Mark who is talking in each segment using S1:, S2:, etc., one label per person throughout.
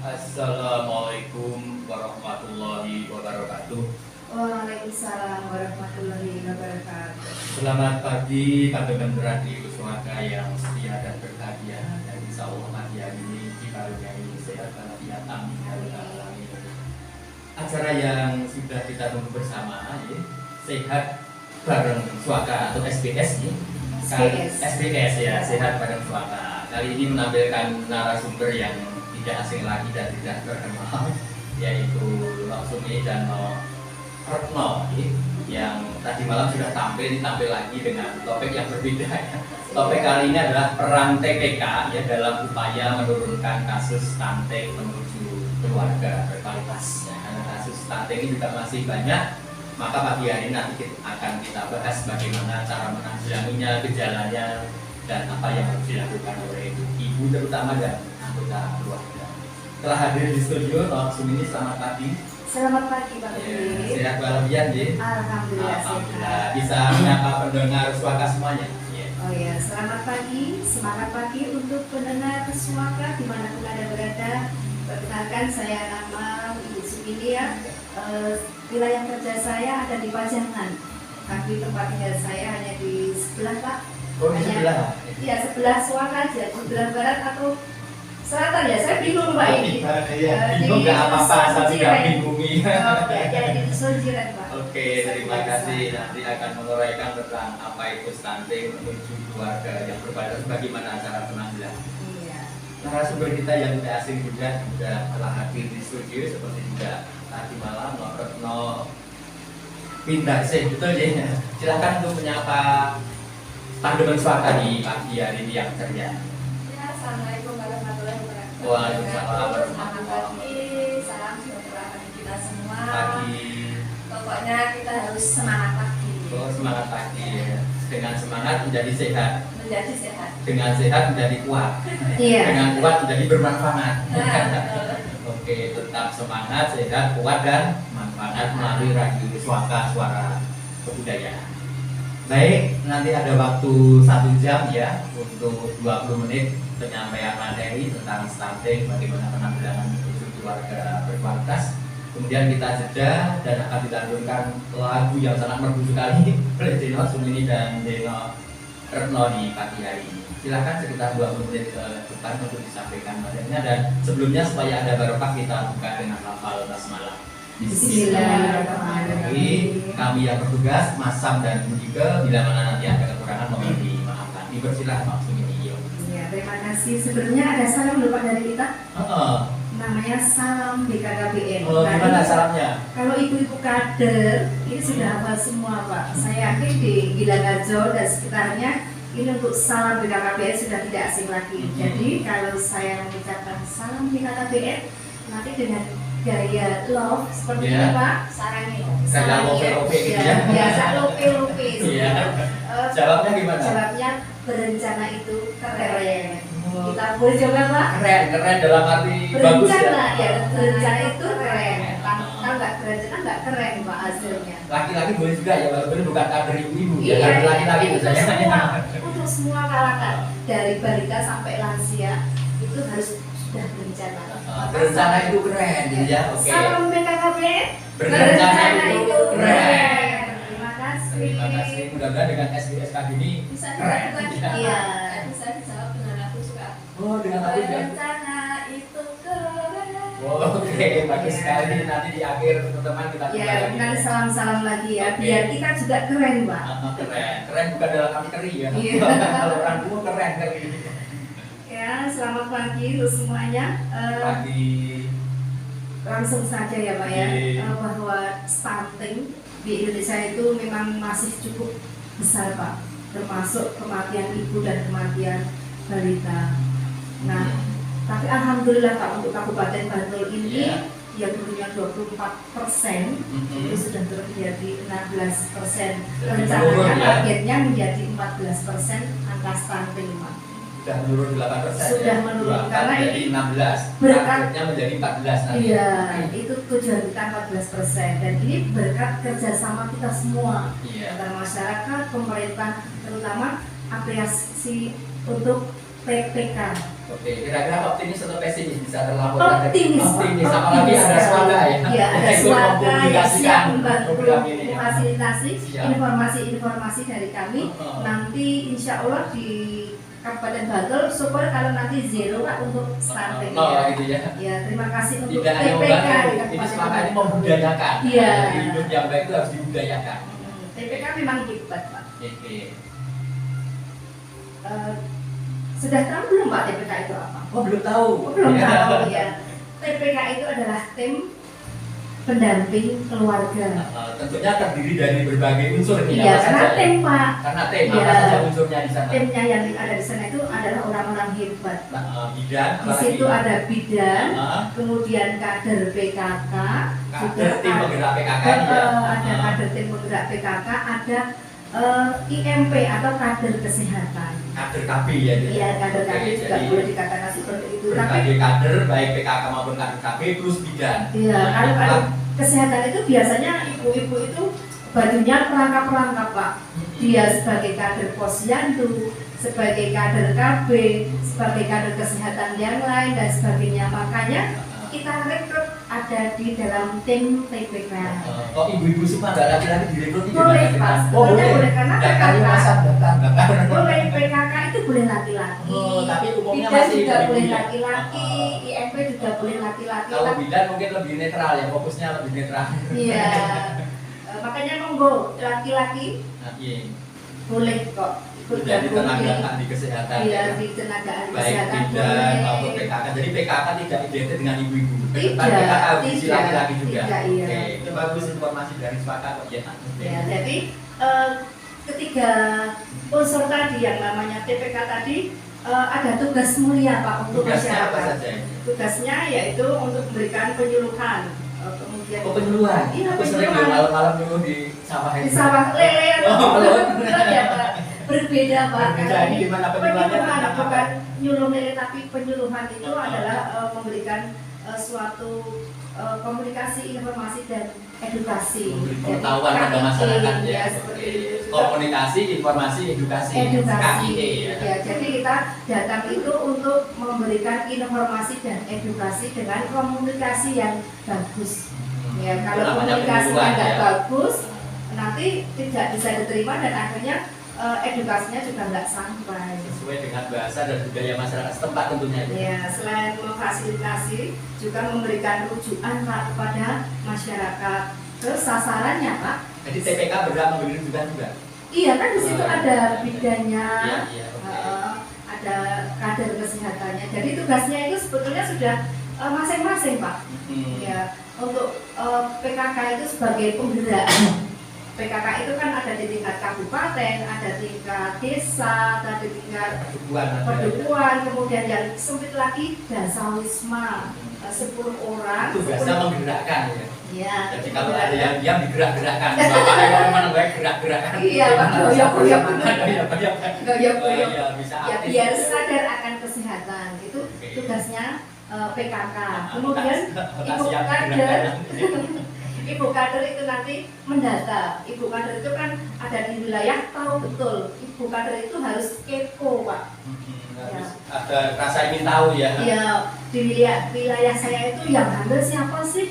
S1: Assalamualaikum warahmatullahi wabarakatuh.
S2: Waalaikumsalam warahmatullahi wabarakatuh.
S1: Selamat pagi teman-teman radio Suaka yang setia dan berbahagia. Dan insya Allah pagi hari ini dikaruniai sehat walafiat, amin ya rabbal alamin. Acara yang sudah kita tunggu bersama ya, sehat bareng Suaka atau SBS ya. SBS ya, sehat bareng Suaka. Kali ini menampilkan narasumber yang tidak asing lagi dan tidak terkenal, yaitu Nok Sumi dan Nok Retno yang tadi malam sudah tampil lagi dengan topik yang berbeda ya. Topik kali ini adalah peran TPK ya dalam upaya menurunkan kasus stunting menuju keluarga berkualitas ya. Karena kasus stunting ini juga masih banyak, maka pagi hari ini nanti akan kita bahas bagaimana cara menanggulanginya, gejalanya, dan apa yang harus dilakukan oleh ibu terutama dan anggota keluarga. Telah hadir di studio Nok Sumi, selamat pagi.
S2: Selamat pagi Pak
S1: Ya,
S2: Budi.
S1: sehat walafiat ya.
S2: Alhamdulillah sehat.
S1: Bisa menyapa pendengar Suaka semuanya. Ya.
S2: Oh ya, selamat pagi, semangat pagi untuk pendengar Suaka dimanapun Anda berada. Perkenalkan saya nama Ibu Sumilia. Wilayah kerja saya ada di Pajangan, tapi tempat tinggal saya hanya di sebelah Pak.
S1: Oh, di sebelah.
S2: Iya, sebelah Suaka aja, sebelah barat atau selatan ya, saya bingung Pak ini.
S1: Bingung nggak apa-apa, saya tidak binggungi.
S2: Oke, jadi di Soljiran Pak.
S1: Oke, terima kasih. Nanti akan menguraikan tentang apa itu stunting menuju keluarga yang berkualitas, bagaimana cara penanggulangan.
S2: Iya.
S1: Narasumber kita yang tidak asing juga telah hadir di studio seperti juga tadi malam Nok Retno pindah sih, betul ya. Silakan untuk menyapa teman-teman Suaka di pagi hari ini yang ceria.
S2: Assalamualaikum warahmatullahi wabarakatuh.
S1: Waalaikumsalam
S2: Selamat pagi, salam sejahtera bagi kita semua.
S1: Pagi.
S2: Pokoknya kita harus semangat pagi.
S1: Oh, semangat pagi ya. Dengan semangat menjadi sehat.
S2: Menjadi sehat.
S1: Dengan sehat menjadi kuat.
S2: Iya.
S1: Dengan kuat menjadi bermanfaat.
S2: Nah,
S1: Oke, tetap semangat, sehat, kuat dan manfaat melalui radio Suaka, suara kebudayaan. Baik, nanti ada waktu 1 jam ya untuk 20 menit penyampaian materi tentang stunting, bagaimana penanggulangan untuk keluarga berkualitas. Kemudian kita jeda dan akan dilanjutkan lagu yang sangat merdu sekali oleh Nok Sumi dan Nok Retno di pagi hari ini. Silakan sekitar 20 menit ke depan untuk disampaikan materinya, dan sebelumnya supaya ada barokah kita buka dengan hafal basmalah.
S2: Bismillahirrahmanirrahim.
S1: Kami yang bertugas, Mas Sam dan Bu Ika, bila mana nanti ada kekurangan mohon dimaafkan. Dipersilakan Pak Sumi.
S2: Iya, terima kasih. Sebelumnya ada salam lupa dari kita. Namanya salam BKKBN.
S1: Oh, gimana salamnya?
S2: Kalau ibu-ibu kader ini sudah hafal semua Pak. Saya yakin di Gilangarjo dan sekitarnya ini untuk salam BKKBN sudah tidak asing lagi. Jadi kalau saya mengucapkan salam BKKBN nanti dengan gaya love seperti ini Pak, sarangi.
S1: Gaya lope-lope gitu ya?
S2: Biasa lope-lope.
S1: Iya. Jawabnya gimana?
S2: Jawabnya berencana itu keren. Kita boleh coba Pak?
S1: Keren dalam arti bagus
S2: Berencana
S1: ya?
S2: ya, berencana itu keren. Kalau nggak berencana nggak keren Pak hasilnya.
S1: Laki-laki boleh juga ya, walaupun bukan kader ibu-ibu ya,
S2: Iya,
S1: kader laki-laki
S2: untuk
S1: biasanya.
S2: semua, untuk semua kalangan dari balita sampai lansia itu harus sudah berencana.
S1: Berencana itu keren gitu ya, oke.
S2: Salam BKKBN.
S1: Berencana itu keren.
S2: Terima kasih.
S1: Terima kasih, mudah-mudahan dengan SBS kali ini
S3: Bisa
S1: keren.
S3: dilakukan.
S2: Iya.
S3: Bisa dijawab dengan aku suka.
S1: Oh, dengan aku juga.
S3: Berencana itu keren.
S1: Oh, oke, bagus sekali. Nanti di akhir teman-teman kita
S2: Ya, nanti salam-salam lagi ya,
S1: Oke.
S2: biar kita juga keren Pak.
S1: Keren bukan dalam arti keri ya.
S2: Iya.
S1: Kalau orang tua keren.
S2: Ya, selamat pagi untuk semuanya.
S1: Pagi.
S2: Langsung saja ya Pak ya,
S1: Oke.
S2: bahwa stunting di Indonesia itu memang masih cukup besar Pak, termasuk kematian ibu dan kematian balita. Nah, tapi alhamdulillah Pak untuk Kabupaten Bantul ini
S1: Iya.
S2: yang dulunya 24% itu sudah turun menjadi 16%.
S1: Jadi
S2: Rencananya
S1: menurun ya?
S2: targetnya menjadi 14% angka stunting Pak.
S1: Sudah menurun 8%.
S2: Sudah
S1: ya?
S2: menurun,
S1: 24
S2: karena
S1: jadi 16.
S2: berkat-
S1: Targetnya menjadi 14 nanti.
S2: Iya, itu tujuan kita 14%, dan ini berkat kerjasama kita semua
S1: Iya.
S2: antara masyarakat, pemerintah, terutama apresiasi untuk TPK.
S1: Oke, kira-kira optimis atau pesimis bisa terlaporkan?
S2: Optimis, Pak.
S1: Optimis, apalagi ada
S2: Optimis
S1: Swaka ya.
S2: Ya, ada
S1: Ikut
S2: Swaka yang
S1: mempublikasikan
S2: siap membantu
S1: program ini ya.
S2: memfasilitasi
S1: Siap.
S2: informasi-informasi dari kami. Nanti insya Allah di Kabupaten Bantul, syukur kalau nanti zero Pak untuk stunting.
S1: Gitu ya.
S2: Ya, terima kasih untuk
S1: Tidak hanya
S2: TPK
S1: membantu,
S2: di
S1: ini
S2: Kabupaten
S1: Swaka ini
S2: Bantul.
S1: membudayakan.
S2: Iya.
S1: Hidup yang baik itu harus dibudayakan.
S2: TPK memang hebat Pak.
S1: Oke.
S2: Sudah tahu belum Pak TPK itu apa?
S1: Oh, belum tahu.
S2: Belum
S1: Ya.
S2: tahu ya. TPK itu adalah tim pendamping keluarga.
S1: Tentunya terdiri dari berbagai unsur nih.
S2: Iya,
S1: apa
S2: karena
S1: saja.
S2: tim Pak.
S1: Karena tim
S2: Iya.
S1: apa saja unsurnya di sana.
S2: Timnya yang ada di sana itu adalah orang-orang hebat.
S1: Bidan,
S2: Di situ ada bidan,
S1: Heeh.
S2: kemudian kader PKK,
S1: Kader tim penggerak PKK ya.
S2: ada kader tim penggerak PKK, ada IMP atau kader kesehatan.
S1: Kader KB ya.
S2: Iya, kader
S1: Oke,
S2: KB juga
S1: jadi
S2: boleh dikatakan seperti itu. Tapi
S1: berbagai kader baik PKK maupun kader KB plus bidan.
S2: iya, kalau kader kesehatan itu biasanya ibu-ibu itu bajunya perangkap-perangkap Pak. Dia sebagai kader posyandu, sebagai kader KB, sebagai kader kesehatan yang lain dan sebagainya. Makanya kita rekrut ada di dalam tim TPK.
S1: Kok ibu-ibu semua nggak laki-laki direkrut itu
S2: Boleh
S1: gimana?
S2: Pak,
S1: Oh,
S2: sebetulnya boleh karena
S1: Dan kami
S2: PKK.
S1: masa daftar.
S2: Boleh PKK itu boleh laki-laki.
S1: Oh, tapi umumnya
S2: Bidan
S1: masih
S2: juga
S1: ibu-ibu
S2: boleh
S1: ya?
S2: laki-laki, IMP juga boleh laki-laki.
S1: Kalau bidan mungkin lebih netral ya, fokusnya lebih netral.
S2: Iya. Makanya monggo laki-laki
S1: Nah, iya.
S2: boleh kok ikut
S1: Jadi
S2: gabung
S1: tenaga di kesehatan
S2: Iya,
S1: ya.
S2: di tenaga ahli
S1: Baik
S2: kesehatan
S1: bidan maupun
S2: boleh.
S1: PKK. Jadi PKK tidak identik dengan ibu-ibu.
S2: Tidak,
S1: PKK harus diisi
S2: tidak,
S1: laki-laki juga.
S2: tidak, iya.
S1: Oke, itu bagus informasi dari Swaka kok ya.
S2: Ya, jadi ketiga unsur tadi yang namanya TPK tadi ada tugas mulia Pak untuk
S1: Tugasnya apa
S2: masyarakat.
S1: saja ini?
S2: Tugasnya yaitu untuk memberikan penyuluhan, kemudian
S1: Oh, penyuluhan.
S2: Iya,
S1: Aku sering
S2: penyuluhan.
S1: loh malam-malam nyuluh di sawah
S2: di
S1: itu.
S2: sawah lele atau
S1: Oh,
S2: betul ya Pak. Berbeda Pak.
S1: Berbeda,
S2: Karena
S1: ini gimana penyuluhannya?
S2: penyuluhan
S1: Tentang apa?
S2: bukan nyuluh lele tapi penyuluhan itu
S1: Oh.
S2: adalah memberikan suatu komunikasi, informasi dan edukasi.
S1: Memberi
S2: Jadi,
S1: pengetahuan pada
S2: KIE,
S1: masyarakat ya.
S2: seperti
S1: Oke.
S2: itu. Juga
S1: Komunikasi, informasi, edukasi.
S2: edukasi
S1: KIE ya.
S2: ya. Jadi kita datang itu untuk memberikan informasi dan edukasi dengan komunikasi yang bagus. Ya,
S1: Itu
S2: kalau
S1: namanya
S2: komunikasinya
S1: penyuluhan,
S2: nggak
S1: ya.
S2: bagus, nanti tidak bisa diterima dan akhirnya edukasinya juga nggak sampai.
S1: Sesuai dengan bahasa dan budaya masyarakat setempat tentunya.
S2: Ya, selain memfasilitasi, juga memberikan rujukan Pak kepada masyarakat. Terus sasarannya Pak,
S1: Jadi TPK berhak memberi rujukan juga.
S2: iya kan di situ
S1: Oh, iya.
S2: ada bidannya,
S1: Iya, iya, oke.
S2: ada kader kesehatannya. Jadi tugasnya itu sebetulnya sudah masing-masing Pak.
S1: Hmm.
S2: Ya, untuk PKK itu sebagai penggerak. PKK itu kan ada di tingkat kabupaten, ada tingkat desa, ada di tingkat
S1: Perdukuan ada.
S2: pedukuhan, kemudian yang sempit lagi dasawisma 10 orang.
S1: Tugasnya menggerakkan ya.
S2: Ya,
S1: Jadi kalau ada yang diam digerak-gerakkan. Bapak yang mana baik gerak-gerakkan.
S2: Iya, Pak. Goyok-goyok.
S1: Goyok-goyok.
S2: Goyok-goyok.
S1: Iya, bisa
S2: Ya,
S1: aktif.
S2: biar sadar akan kesehatan itu
S1: Oke.
S2: tugasnya PKK.
S1: Nah,
S2: Kemudian
S1: lokasi
S2: ibu
S1: yang
S2: kader,
S1: digerakkan.
S2: ibu kader itu nanti mendata. Ibu kader itu kan ada di wilayah tahu betul. Ibu kader itu harus kepo Pak.
S1: Harus ada rasa ingin tahu ya.
S2: Ya, di wilayah saya itu yang hamil siapa sih?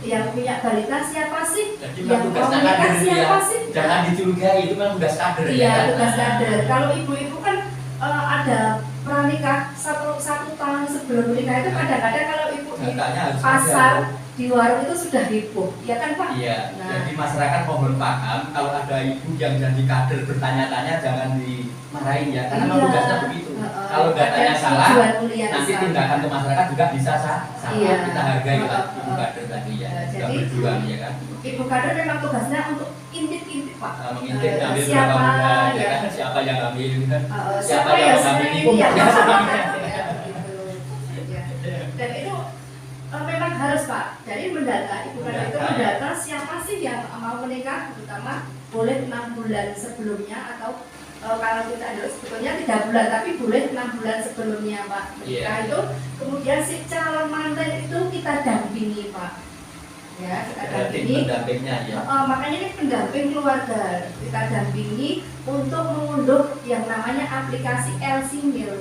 S2: Yang punya balita siapa sih?
S1: Jadi
S2: Yang
S1: memang tugasnya kader
S2: komunikasi
S1: ya.
S2: apa sih?
S1: Jangan dicurigai, itu memang tugas kader
S2: Iya,
S1: ya.
S2: tugas kader. Kalau ibu-ibu kan ada pranikah satu tahun sebelum menikah itu kadang-kadang kalau ibu di
S1: Datanya harus
S2: pasar
S1: ada.
S2: di warung itu sudah heboh, ya kan Pak?
S1: Iya,
S2: Nah.
S1: jadi masyarakat mohon paham kalau ada ibu yang jadi kader bertanya-tanya jangan dimarahin ya, karena memang
S2: Iya.
S1: tugasnya begitu.
S2: Heeh.
S1: Kalau datanya
S2: Ada
S1: salah,
S2: tujuan mulia
S1: nanti
S2: salah.
S1: tindakan ke masyarakat juga bisa salah.
S2: Iya.
S1: Kita hargai lah
S2: Heeh.
S1: ibu kader tadi ya,
S2: Nah,
S1: sudah
S2: jadi-
S1: berjuang ya kan.
S2: Ibu kader memang tugasnya untuk intip-intip Pak.
S1: Mengintip ambil
S2: Siapa
S1: berapa bulan ya
S2: ya?
S1: kan, siapa yang ambil kan.
S2: Siapa
S1: yang
S2: yang
S1: mengambil
S2: sering
S1: ibu
S2: yang
S1: ya.
S2: begitu. Ya. Dan itu memang harus Pak. Jadi mendata, ibu kader itu
S1: Mendata, ya.
S2: mendata siapa sih yang mau menikah, terutama boleh 6 bulan sebelumnya atau kalau kita ada sebetulnya 3 bulan tapi boleh 6 bulan sebelumnya Pak menikah.
S1: Iya.
S2: Itu kemudian si calon mantan itu kita dampingi Pak. Ya, kita
S1: Ada tim
S2: dampingi.
S1: pendampingnya ya.
S2: Makanya ini pendamping keluarga kita dampingi untuk mengunduh yang namanya aplikasi LC Mail.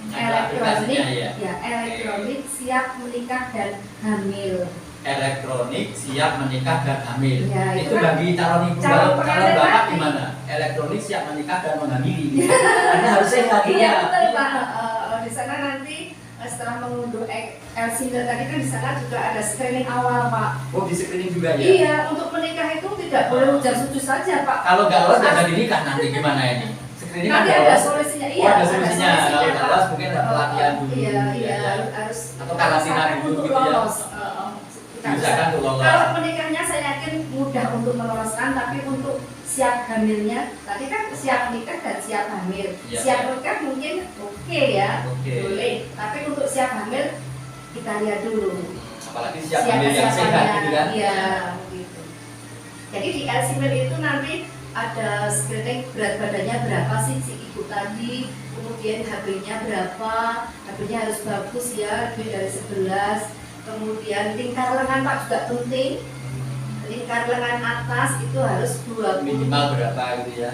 S1: Ada aplikasinya ya.
S2: ya elektronik siap menikah dan hamil.
S1: Elektronik siap menikah dan hamil.
S2: Ya,
S1: itu
S2: itu kan
S1: bagi calon ibu,
S2: calon
S1: kalau
S2: pengantin
S1: bapak
S2: nanti.
S1: gimana? Elektronik siap menikah dan menghamili. Karena harus sehat
S2: Iya
S1: ya.
S2: betul Pak. Di sana nanti setelah mengunduh single tadi kan di sana juga ada screening awal Pak.
S1: Oh, di screening juga ya.
S2: Iya, untuk menikah itu tidak boleh hujan suju saja Pak.
S1: Kalau nggak lolos nggak jadi nikah nanti gimana ini? Screening
S2: Nanti
S1: kan
S2: ada
S1: lolos.
S2: solusinya.
S1: Oh,
S2: Iya,
S1: ada solusinya. Kalau nggak
S2: Pak.
S1: lolos mungkin ada pelatihan dulu.
S2: Iya,
S1: ya.
S2: harus
S1: Atau karantina dulu
S2: untuk
S1: gitu ya.
S2: lolos. Kita
S1: Misalkan untuk lolos.
S2: Kalau menikahnya saya yakin mudah untuk meloloskan, tapi untuk siap hamilnya, tadi kan siap nikah dan siap hamil.
S1: Iya,
S2: Siap
S1: iya.
S2: nikah mungkin oke ya,
S1: Oke.
S2: boleh. Tapi untuk siap hamil kita lihat dulu.
S1: Apalagi siap hamil yang sehat
S2: kesiapannya.
S1: gitu kan.
S2: Iya, begitu. Jadi di LC-Mil itu nanti ada screening berat badannya berapa sih si ibu tadi, kemudian HB-nya berapa, HB-nya harus bagus ya, lebih dari 11, kemudian lingkar lengan Pak juga penting, lingkar lengan atas itu harus 20,
S1: Minimal berapa gitu ya.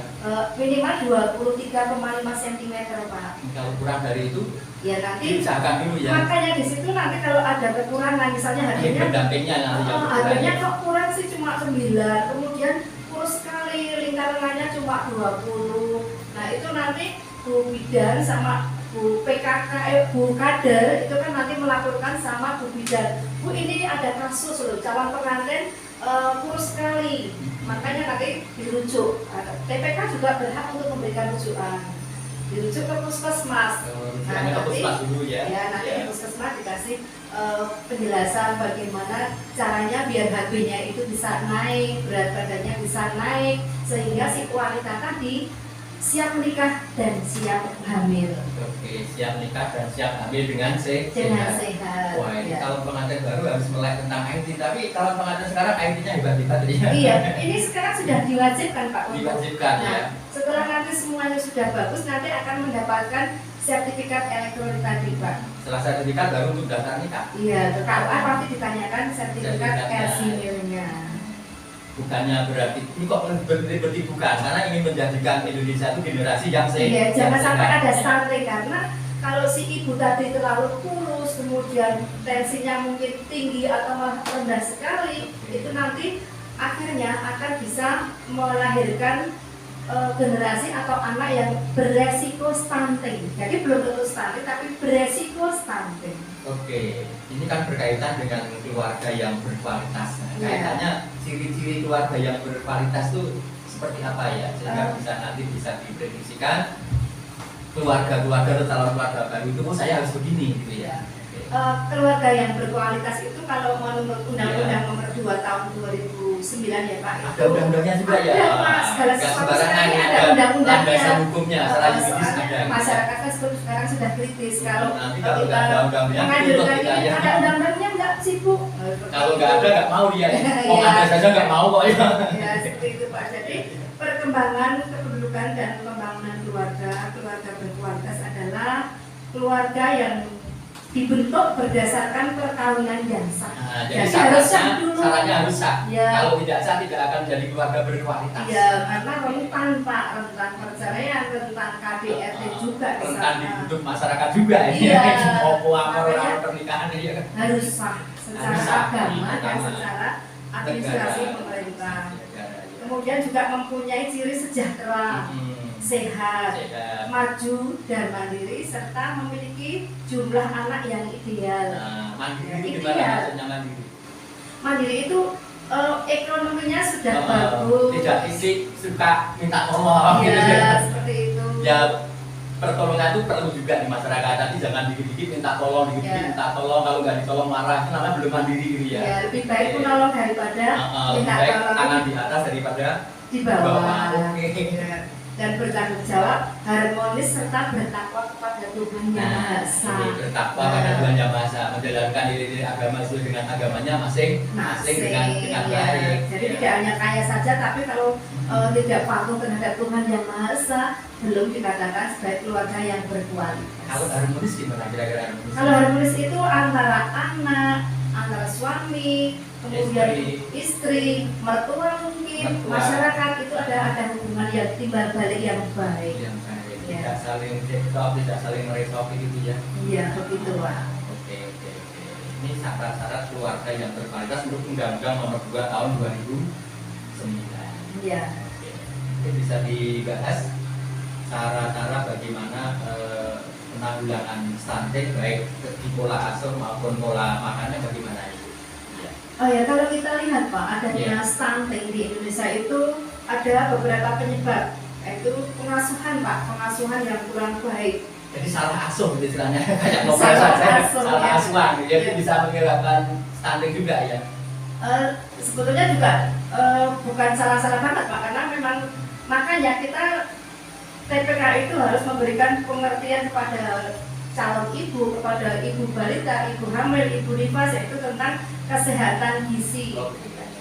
S2: minimal 23,5 cm Pak.
S1: Kalau kurang dari itu
S2: Ya nanti
S1: diusahakan dulu ya.
S2: makanya di situ nanti kalau ada kekurangan, misalnya
S1: Ini
S2: HB-nya
S1: pendampingnya nanti yang
S2: harganya
S1: berkurang.
S2: kok kurang sih cuma 9, kemudian kurus sekali, lingkar lengannya cuma 20. Nah itu nanti Bu Bidan sama Bu PKK, Bu Kader itu kan nanti melaporkan sama Bu Bidan. Bu ini ada kasus loh, calon pengantin kurus sekali, makanya nanti dirujuk. TPK juga berhak untuk memberikan rujukan, dirujuk ke puskesmas.
S1: Jangan hapus pas dulu ya.
S2: Ya, nanti di puskesmas dikasih penjelasan bagaimana caranya biar HB-nya itu bisa naik, berat badannya bisa naik, sehingga si wanita tadi siap menikah dan siap hamil
S1: Oke, siap nikah dan siap hamil dengan
S2: dengan
S1: sehat.
S2: sehat.
S1: Wah, ini
S2: Ya.
S1: calon pengantin baru harus melek tentang IT, tapi calon pengantin sekarang IT-nya hebat-hebat ya.
S2: Iya, ini sekarang sudah diwajibkan Pak untuk.
S1: Diwajibkan ya.
S2: Nah, setelah nanti semuanya sudah bagus, nanti akan mendapatkan sertifikat elektronik tadi Pak.
S1: Setelah sertifikat baru untuk daftar nikah.
S2: Iya, KUA pasti ditanyakan sertifikat
S1: Sertifikatnya.
S2: LC-Mil-nya.
S1: Bukannya berarti ini kok berarti bukan, karena ingin menjadikan Indonesia itu generasi yang sehat.
S2: Iya, jangan
S1: yang
S2: sampai
S1: sehat.
S2: ada stunting, karena kalau si ibu tadi terlalu kurus, kemudian tensinya mungkin tinggi atau malah rendah sekali, itu nanti akhirnya akan bisa melahirkan generasi atau anak yang beresiko stunting. Jadi belum tentu stunting, tapi beresiko stunting.
S1: Oke, ini kan berkaitan dengan keluarga yang berkualitas. Nah,
S2: Iya.
S1: kaitannya ciri-ciri keluarga yang berkualitas itu seperti apa ya? Sehingga
S2: Eh.
S1: bisa nanti bisa diprediksikan keluarga-keluarga atau calon keluarga baru itu oh, saya harus begini gitu ya. Oke.
S2: Keluarga yang berkualitas itu kalau menurut Undang-Undang
S1: Iya.
S2: Nomor 2 Tahun 2009 ya Pak.
S1: Ada undang-undangnya juga ya.
S2: Ada, Pak. Segala
S1: Nggak
S2: sesuatu
S1: sembarangan,
S2: sekarang
S1: ada
S2: ada undang-undangnya.
S1: landasan hukumnya, secara yuridis
S2: Soalnya
S1: ada.
S2: masyarakat kan sekarang sudah kritis kalau
S1: Nanti kalau nggak ada undang-undangnya,
S2: menghadirkan
S1: tutup kita
S2: ini
S1: ya.
S2: ada undang-undangnya nggak sih Bu?
S1: Kalau nggak ada nggak mau dia. Mau
S2: Iya.
S1: ada saja nggak mau kok ya.
S2: Ya seperti itu Pak. Jadi perkembangan kependudukan dan pembangunan keluarga berkualitas adalah keluarga yang dibentuk berdasarkan perkawinan yang sah.
S1: Nah, jadi
S2: Jadi harus sah
S1: syaratnya,
S2: dulu.
S1: syaratnya harus sah.
S2: Ya.
S1: Kalau tidak sah tidak akan menjadi keluarga berkualitas.
S2: Ya, karena rentan Pak, rentan perceraian, rentan KDRT juga di
S1: Rentan
S2: sana.
S1: dibutuh masyarakat juga
S2: Iya.
S1: mau puamar
S2: Makanya
S1: orang pernikahan ini ya kan.
S2: harus sah secara
S1: Harus sah.
S2: agama dan
S1: Agama.
S2: secara administrasi
S1: Negara.
S2: pemerintah.
S1: Negara, ya.
S2: Kemudian juga mempunyai ciri sejahtera, sehat,
S1: Sehat.
S2: maju dan mandiri serta memiliki jumlah anak yang ideal.
S1: Nah, mandiri itu
S2: Ideal.
S1: gimana maksudnya mandiri?
S2: Mandiri itu ekonominya sudah
S1: Oh,
S2: bagus.
S1: tidak fisik suka minta tolong gitu
S2: Ya,
S1: ya.
S2: seperti itu.
S1: Ya pertolongan itu perlu juga di masyarakat, tapi jangan dikit-dikit minta tolong, dikit-dikit
S2: Ya.
S1: minta tolong, kalau nggak ditolong marah, itu namanya belum mandiri gitu ya.
S2: Ya, lebih baik menolong daripada
S1: Lebih
S2: minta
S1: baik
S2: tolong
S1: tangan di atas daripada
S2: di bawah.
S1: Oke.
S2: Ya. Dan bertanggung jawab, harmonis serta bertakwa kepada Tuhan Yang Maha Esa.
S1: Ini bertakwa pada Tuhan Yang Maha Esa, menjalankan diri agama sesuai dengan agamanya masing-masing dengan
S2: ya.
S1: baik.
S2: Jadi
S1: Ya.
S2: tidak hanya kaya saja, tapi kalau tidak patuh terhadap Tuhan Yang Maha Esa, belum dikatakan sebagai keluarga yang berkualitas.
S1: Kalau harmonis gimana kira-kira harmonis?
S2: Kalau harmonis itu antara anak, antara suami, kemudian istri, mertua mungkin,
S1: Mertua.
S2: masyarakat itu ada hubungan yang timbal balik yang baik.
S1: Yang baik. tidak saling cekcok, tidak saling merecoki gitu ya.
S2: Iya, begitu Pak.
S1: Oke. Ini syarat-syarat keluarga yang berkualitas untuk Undang-Undang Nomor 2 Tahun 2009.
S2: Iya.
S1: Oke. Ini bisa dibahas cara-cara bagaimana penanggulangan stunting baik di pola asuh maupun pola makannya bagaimana itu. Ya.
S2: Oh ya, kalau kita lihat Pak, adanya
S1: Iya.
S2: stunting di Indonesia itu ada beberapa penyebab, yaitu pengasuhan Pak, pengasuhan yang kurang baik.
S1: Jadi salah asuh gitu istilahnya kayak novel
S2: Salah
S1: saja,
S2: asuh,
S1: salah
S2: ya.
S1: asuhan, jadi
S2: Ya.
S1: bisa menyebabkan stunting juga ya.
S2: Sebetulnya juga bukan salah-salah banget Pak, karena memang makanya kita TPK itu harus memberikan pengertian kepada calon ibu, kepada ibu balita, ibu hamil, ibu nifas, yaitu tentang kesehatan gizi.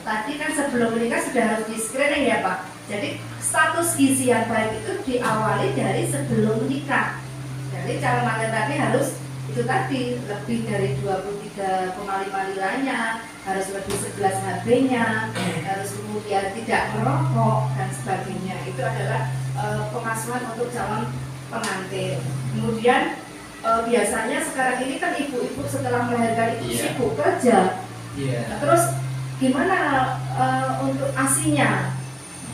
S2: Tadi kan sebelum menikah sudah harus di screening ya Pak. Jadi status gizi yang baik itu diawali dari sebelum menikah. Jadi calon mantan tadi harus itu tadi lebih dari 23,5 nilainya, harus lebih 11 HB-nya, harus kemudian tidak merokok dan sebagainya. Itu adalah pengasuhan untuk calon pengantin. Kemudian biasanya sekarang ini kan ibu-ibu setelah melahirkan itu
S1: Iya.
S2: sibuk kerja.
S1: Iya.
S2: Nah, terus gimana untuk ASI-nya?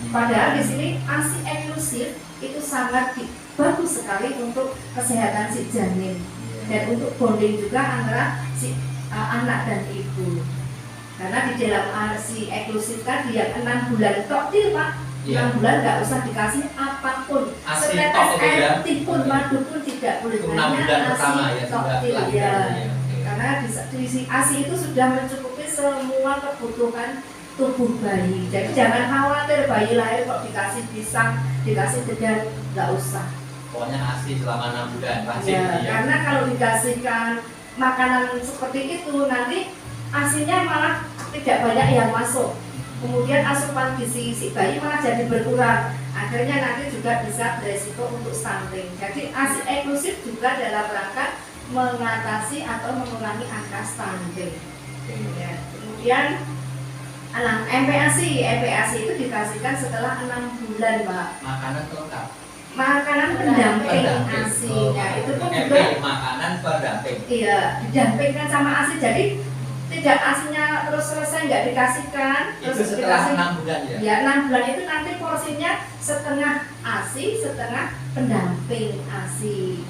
S2: Padahal di sini ASI eksklusif itu sangat bagus sekali untuk kesehatan si janin dan untuk bonding juga antara si anak dan ibu. Karena di dalam ASI eksklusif tadi yang 6 bulan tok Pak.
S1: Iya.
S2: 6 bulan nggak usah dikasih apapun,
S1: ASI
S2: setetes
S1: tok itu
S2: air
S1: ya?
S2: putih pun madu pun tidak boleh.
S1: Itu 6 bulan pertama ya
S2: tok
S1: sudah
S2: til,
S1: lahiran,
S2: ya.
S1: ya. Oke.
S2: Karena di ASI itu sudah mencukupi semua kebutuhan tubuh bayi. Jadi jangan khawatir bayi lahir kok dikasih pisang, dikasih dedan, nggak usah.
S1: Pokoknya ASI selama 6 bulan wajib
S2: Ya,
S1: ya.
S2: karena kalau dikasihkan makanan seperti itu nanti ASINya malah tidak banyak yang masuk. Kemudian asupan gizi si bayi malah jadi berkurang. Akhirnya nanti juga bisa beresiko untuk stunting. Jadi ASI eksklusif juga dalam rangka mengatasi atau mengurangi angka stunting. Ya. Kemudian MPASI itu dikasihkan setelah 6 bulan, Mbak.
S1: Makanan lengkap.
S2: Makanan pendamping
S1: Pendamping.
S2: ASI-nya itu pun
S1: MP,
S2: juga
S1: makanan pendamping.
S2: iya didampingkan sama ASI. Jadi tidak ASINya terus selesai nggak dikasihkan,
S1: Itu
S2: terus
S1: setelah
S2: dikasih
S1: 6 bulan ya.
S2: ya 6 bulan itu nanti porsinya setengah ASI, setengah pendamping ASI.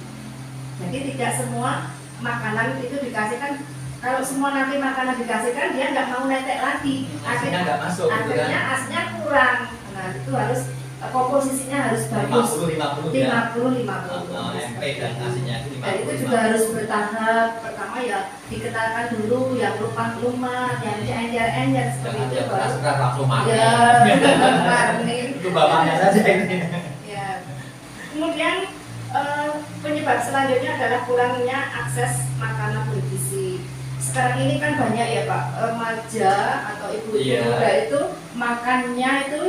S2: Jadi tidak semua makanan itu dikasihkan. Kalau semua nanti makanan dikasihkan dia nggak mau netek lagi.
S1: ASINya nggak masuk gitu
S2: Akhirnya
S1: kan.
S2: ASINya kurang. Nah itu harus komposisinya harus bagus.
S1: 50-50 ya.
S2: 50-50.
S1: MP dan ASINya itu 50.
S2: Dan itu juga harus bertahap. Pertama ya diketalkan dulu yang lupa-lupa, yang encer-encer seperti
S1: Jangan
S2: itu
S1: yang
S2: baru.
S1: keras langsung makan.
S2: Ya, warning.
S1: Itu bapaknya saja ini.
S2: Ya. Kemudian penyebab selanjutnya adalah kurangnya akses makanan bergizi. Sekarang ini kan banyak ya Pak, remaja atau ibu-ibu
S1: Iya.
S2: muda itu makannya itu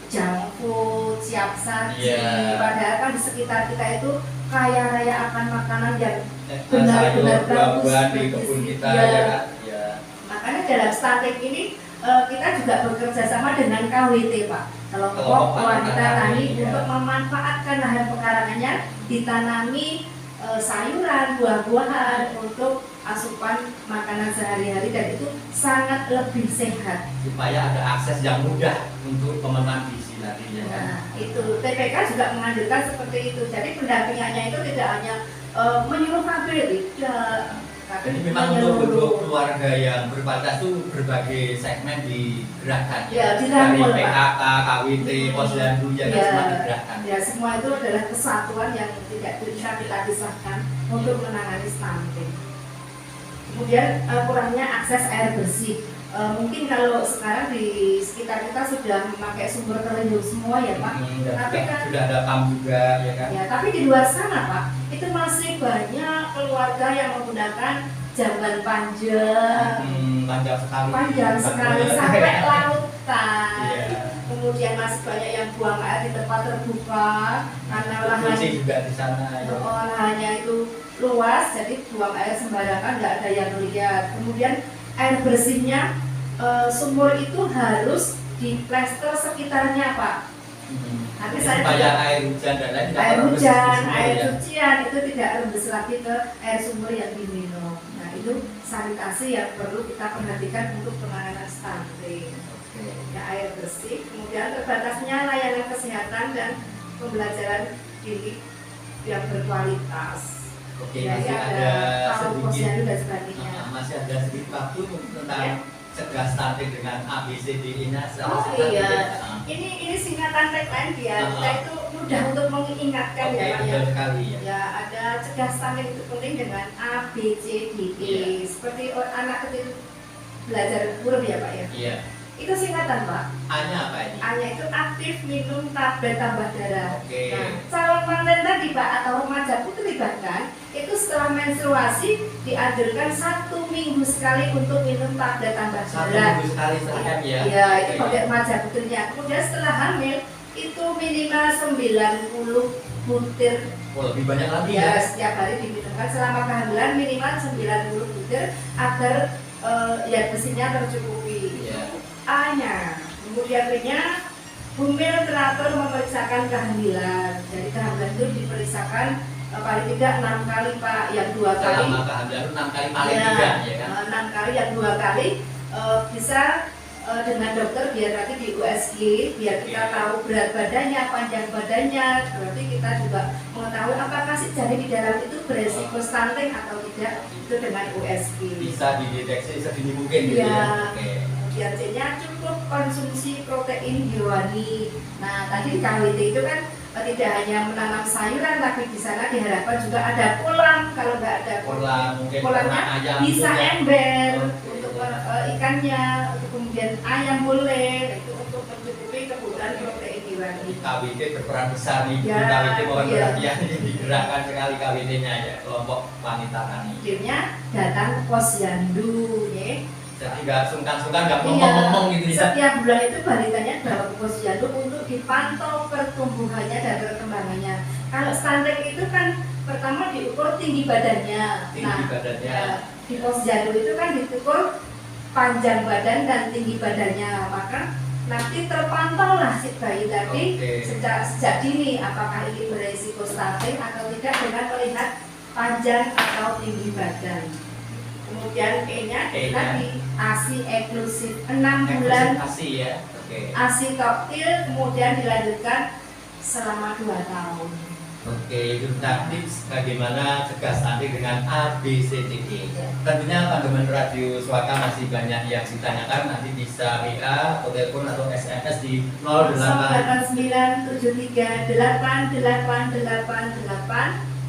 S2: junk food, siap saji.
S1: Iya.
S2: Padahal kan di sekitar kita itu kaya raya akan makanan yang
S1: Sayur,
S2: benar-benar
S1: buah-buahan di
S2: bagus,
S1: kebun kita
S2: ya.
S1: ya kan. Ya.
S2: Makanya dalam stunting ini kita juga bekerja sama dengan KWT Pak, kelompok
S1: Kelompok
S2: wanita
S1: tani,
S2: tani
S1: ya.
S2: untuk memanfaatkan lahan pekarangannya ditanami sayuran, buah-buahan untuk asupan makanan sehari-hari dan itu sangat lebih sehat.
S1: Supaya ada akses yang mudah untuk pemenuhan gizi tadi ya kan.
S2: Nah, itu TPK juga menganjurkan seperti itu. Jadi pendampingannya itu tidak hanya menyuruh KB, tidak. Tapi
S1: Jadi memang untuk bentuk keluarga yang berkualitas itu berbagai segmen digerakkan
S2: Ya,
S1: Dari
S2: dirangkul, Pak.
S1: PKK, KWT, posyandu ya kan
S2: Ya.
S1: semua digerakkan.
S2: Ya, semua itu adalah kesatuan yang tidak bisa kita pisahkan untuk menangani stunting. Kemudian kurangnya akses air bersih. Mungkin kalau sekarang di sekitar kita sudah memakai sumber terendam semua ya Pak.
S1: Dan
S2: Tapi
S1: juga,
S2: kan
S1: sudah ada PAM juga ya kan.
S2: ya, tapi di luar sana Pak, itu masih banyak keluarga yang menggunakan jamban panjang,
S1: Panjang sekali.
S2: sampai lautan.
S1: Iya.
S2: Kemudian masih banyak yang buang air di tempat terbuka karena lahan
S1: Bersih juga di sana ya.
S2: lahannya itu luas, jadi buang air sembarangan nggak ada yang lihat. Kemudian air bersihnya sumur itu harus diplester sekitarnya Pak. Nanti saya
S1: supaya
S2: tidak-
S1: air hujan dan lain tidak
S2: air
S1: terlalu
S2: hujan,
S1: bersih-bersih
S2: air
S1: ya.
S2: cucian itu tidak rembes lagi ke air sumber yang diminum. Nah itu sanitasi yang perlu kita perhatikan untuk penanganan stunting.
S1: Oke.
S2: Ya, air bersih, kemudian terbatasnya layanan kesehatan dan pembelajaran ini yang berkualitas.
S1: Oke,
S2: Jadi
S1: masih ada
S2: kalau
S1: sedikit
S2: posyandu dan sebagainya.
S1: masih ada sedikit waktu tentang
S2: Ya.
S1: cegah stunting dengan ABCD-nya.
S2: Oh iya, ini singkatan tagline dia. Kita itu mudah untuk mengingatkan
S1: Oke,
S2: ya Pak ya.
S1: betul sekali ya.
S2: Ya, ada cegah stunting itu penting dengan A, B, C, D, E.
S1: Iya.
S2: Seperti anak kecil belajar huruf ya Pak ya.
S1: Iya.
S2: Itu singkatan Pak.
S1: A-nya apa ini?
S2: A-nya itu aktif minum tablet tambah darah.
S1: Oke.
S2: Nah, calon manten tadi Pak atau remaja putri bahkan itu setelah menstruasi dianjurkan 1 minggu sekali untuk minum tablet tambah
S1: Satu
S2: darah.
S1: minggu sekali sekian ya.
S2: Iya, itu
S1: Oke.
S2: pada remaja putrinya. Kemudian setelah hamil itu minimal 90 butir
S1: Oh, lebih banyak lagi
S2: ya
S1: ya.
S2: setiap hari diminumkan selama kehamilan minimal 90 butir agar ya besinya tercukupi.
S1: Iya.
S2: A-nya, kemudian B-nya bumil teratur memeriksakan kehamilan. Jadi kehamilan itu diperiksakan paling tidak 6 kali Pak, yang 2 kali.
S1: Selama kehamilan 6 kali paling
S2: Ya,
S1: tidak ya kan.
S2: 6 kali, yang 2 kali bisa dengan dokter biar nanti di USG biar kita
S1: Oke.
S2: tahu berat badannya, panjang badannya. Berarti kita juga mengetahui apakah si janin di dalam itu beresiko stunting atau tidak, itu dengan USG.
S1: Bisa dideteksi sedini mungkin gitu
S2: Iya.
S1: ya. Oke.
S2: Kemudian C-nya cukup konsumsi protein hewani. Nah tadi KWT itu kan tidak hanya menanam sayuran, tapi di sana diharapkan juga ada kolam. Kalau nggak ada
S1: Kolam mungkin
S2: kolamnya
S1: ternak ayam
S2: bisa
S1: juga.
S2: ember
S1: Oke.
S2: untuk ikannya, untuk kemudian ayam boleh, itu untuk mencukupi kebutuhan protein hewani.
S1: KWT berperan besar nih.
S2: Ya,
S1: KWT mohon
S2: iya.
S1: perhatian ini digerakkan sekali KWT-nya ya, kelompok wanita tani.
S2: Akhirnya datang posyandu, ya.
S1: Jadi nggak sungkan-sungkan, nggak
S2: Iya,
S1: ngomong-ngomong gitu ya.
S2: setiap bulan itu balitanya bawa ke posyandu untuk dipantau pertumbuhannya dan perkembangannya. Kalau stunting itu kan pertama diukur tinggi badannya.
S1: Tinggi badannya.
S2: ya, di posyandu itu kan diukur panjang badan dan tinggi badannya. Maka nanti terpantau lah si bayi tadi
S1: Oke.
S2: sejak dini apakah ini beresiko stunting atau tidak dengan melihat panjang atau tinggi badan. Kemudian E-nya
S1: E-nya.
S2: tadi ASI eksklusif 6 bulan
S1: Eksklusif ya. Oke.
S2: ASI toktil, kemudian dilanjutkan selama 2 tahun.
S1: Oke, itu tentang tips bagaimana cegah stunting dengan ABCDE. Tentunya pandangan radio Suaka masih banyak yang ditanyakan, nanti bisa WA atau telepon atau SMS di 08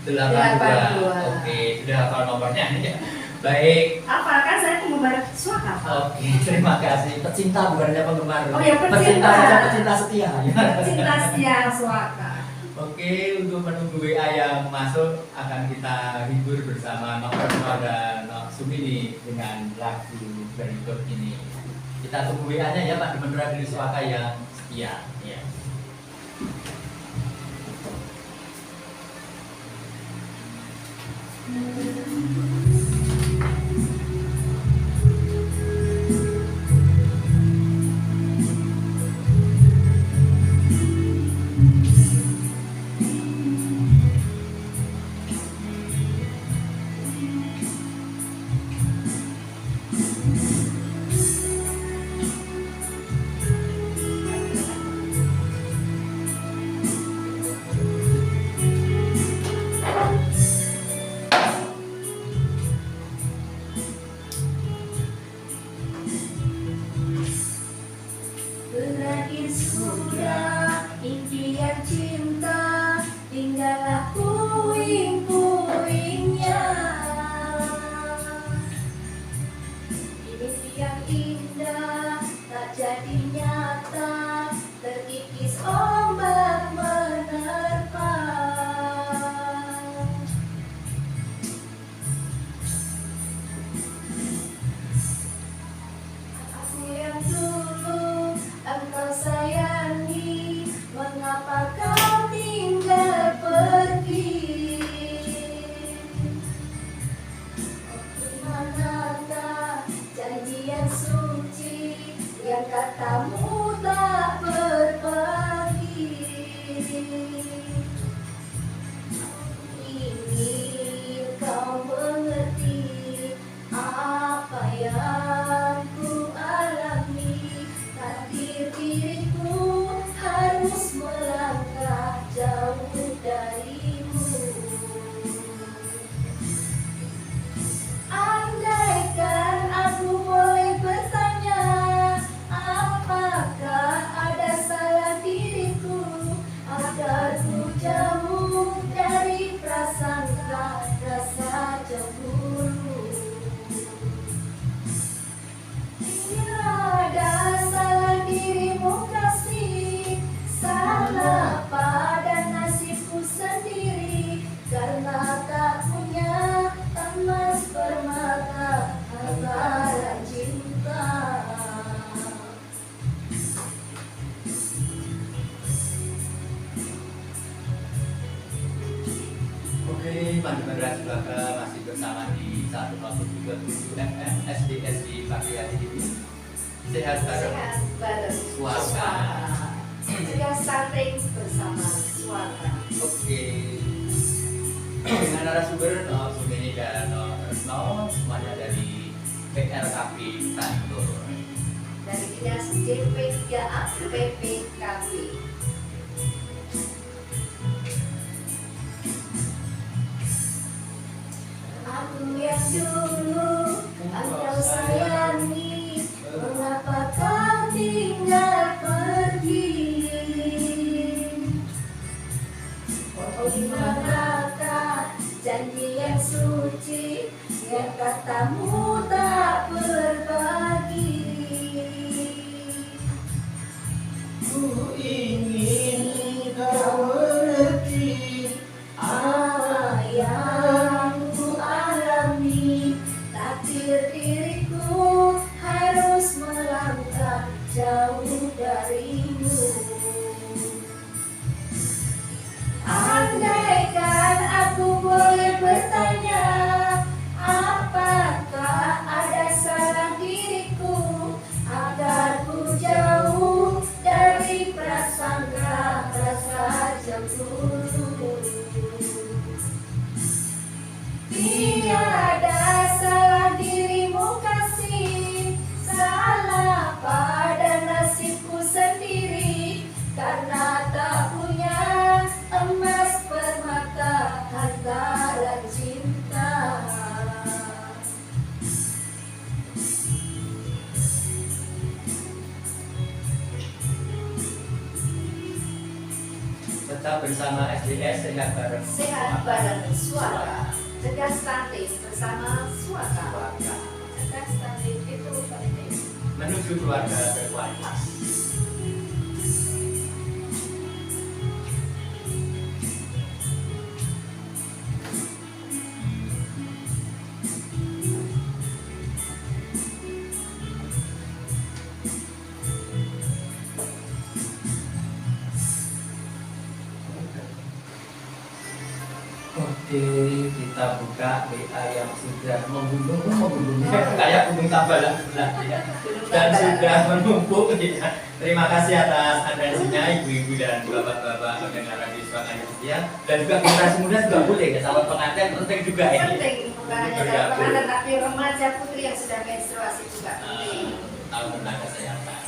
S1: 82. Oke, sudah hafal nomornya ya. Baik.
S2: Apakah saya penggemar Suaka?
S1: Oke, terima kasih. Pecinta bukan hanya penggemar.
S2: Oh ya, pecinta.
S1: saja, pecinta setia.
S2: Cinta setia Suaka.
S1: Oke, untuk menunggu WA yang masuk akan kita hibur bersama Nok Retno dan Nok Sumini dengan lagu berikut ini. Kita tunggu WA-nya ya Pak Demen Radio Suaka yang setia. Ya.
S2: Berakhir sudah impian cinta, tinggallah puing-puingnya. Mimpi yang indah tak jadi nyata, terkikis ombak menerpa. Aku yang dulu engkau sayangi, mengapa kau tinggal pergi? Oh, manakah janji yang suci yang katamu tak berbagi?
S1: Suaka masih bersama di 107.7 FM SDS di pagi hari ini. Sehat bareng
S2: Sehat bareng
S1: Suaka.
S2: Juga stunting bersama Suaka.
S1: Oke. Dengan narasumber Sumini dan Retno, semuanya dari PLKP Kantor.
S2: Dari Dinas DP3A PPKB. Aku yang dulu engkau sayangi, mengapa kau tinggal pergi? Oh di manakah janji yang suci yang katamu tak berbagi?
S4: Ku ingin kau mengerti
S2: Apa yang ku alami, takdir diriku harus melangkah jauh darimu. Andaikan aku boleh bertanya, apakah ada salah diriku agar ku jauh dari prasangka rasa cemburu? Tiada salah dirimu kasih, salah pada nasibku sendiri, karena tak punya emas permata hantaran cinta.
S1: Tetap bersama SDS Sehat bareng
S2: Sehat bareng Suaka, cegah stunting bersama Suaka.
S3: Cegah stunting itu penting.
S1: menuju keluarga berkualitas. Oke, kita buka WA yang sudah membumbung kayak gunung tabalan sebelah ya. Dan sudah menumpuk ya. Terima kasih atas atensinya ibu-ibu dan bapak-bapak pendengar radio Suaka yang setia, dan juga generasi muda juga boleh ya, sahabat pengantin penting juga ya.
S2: Penting, bukan hanya dalam pengantin tapi remaja putri yang sudah menstruasi juga penting.
S1: Tahu tentang kesehatan.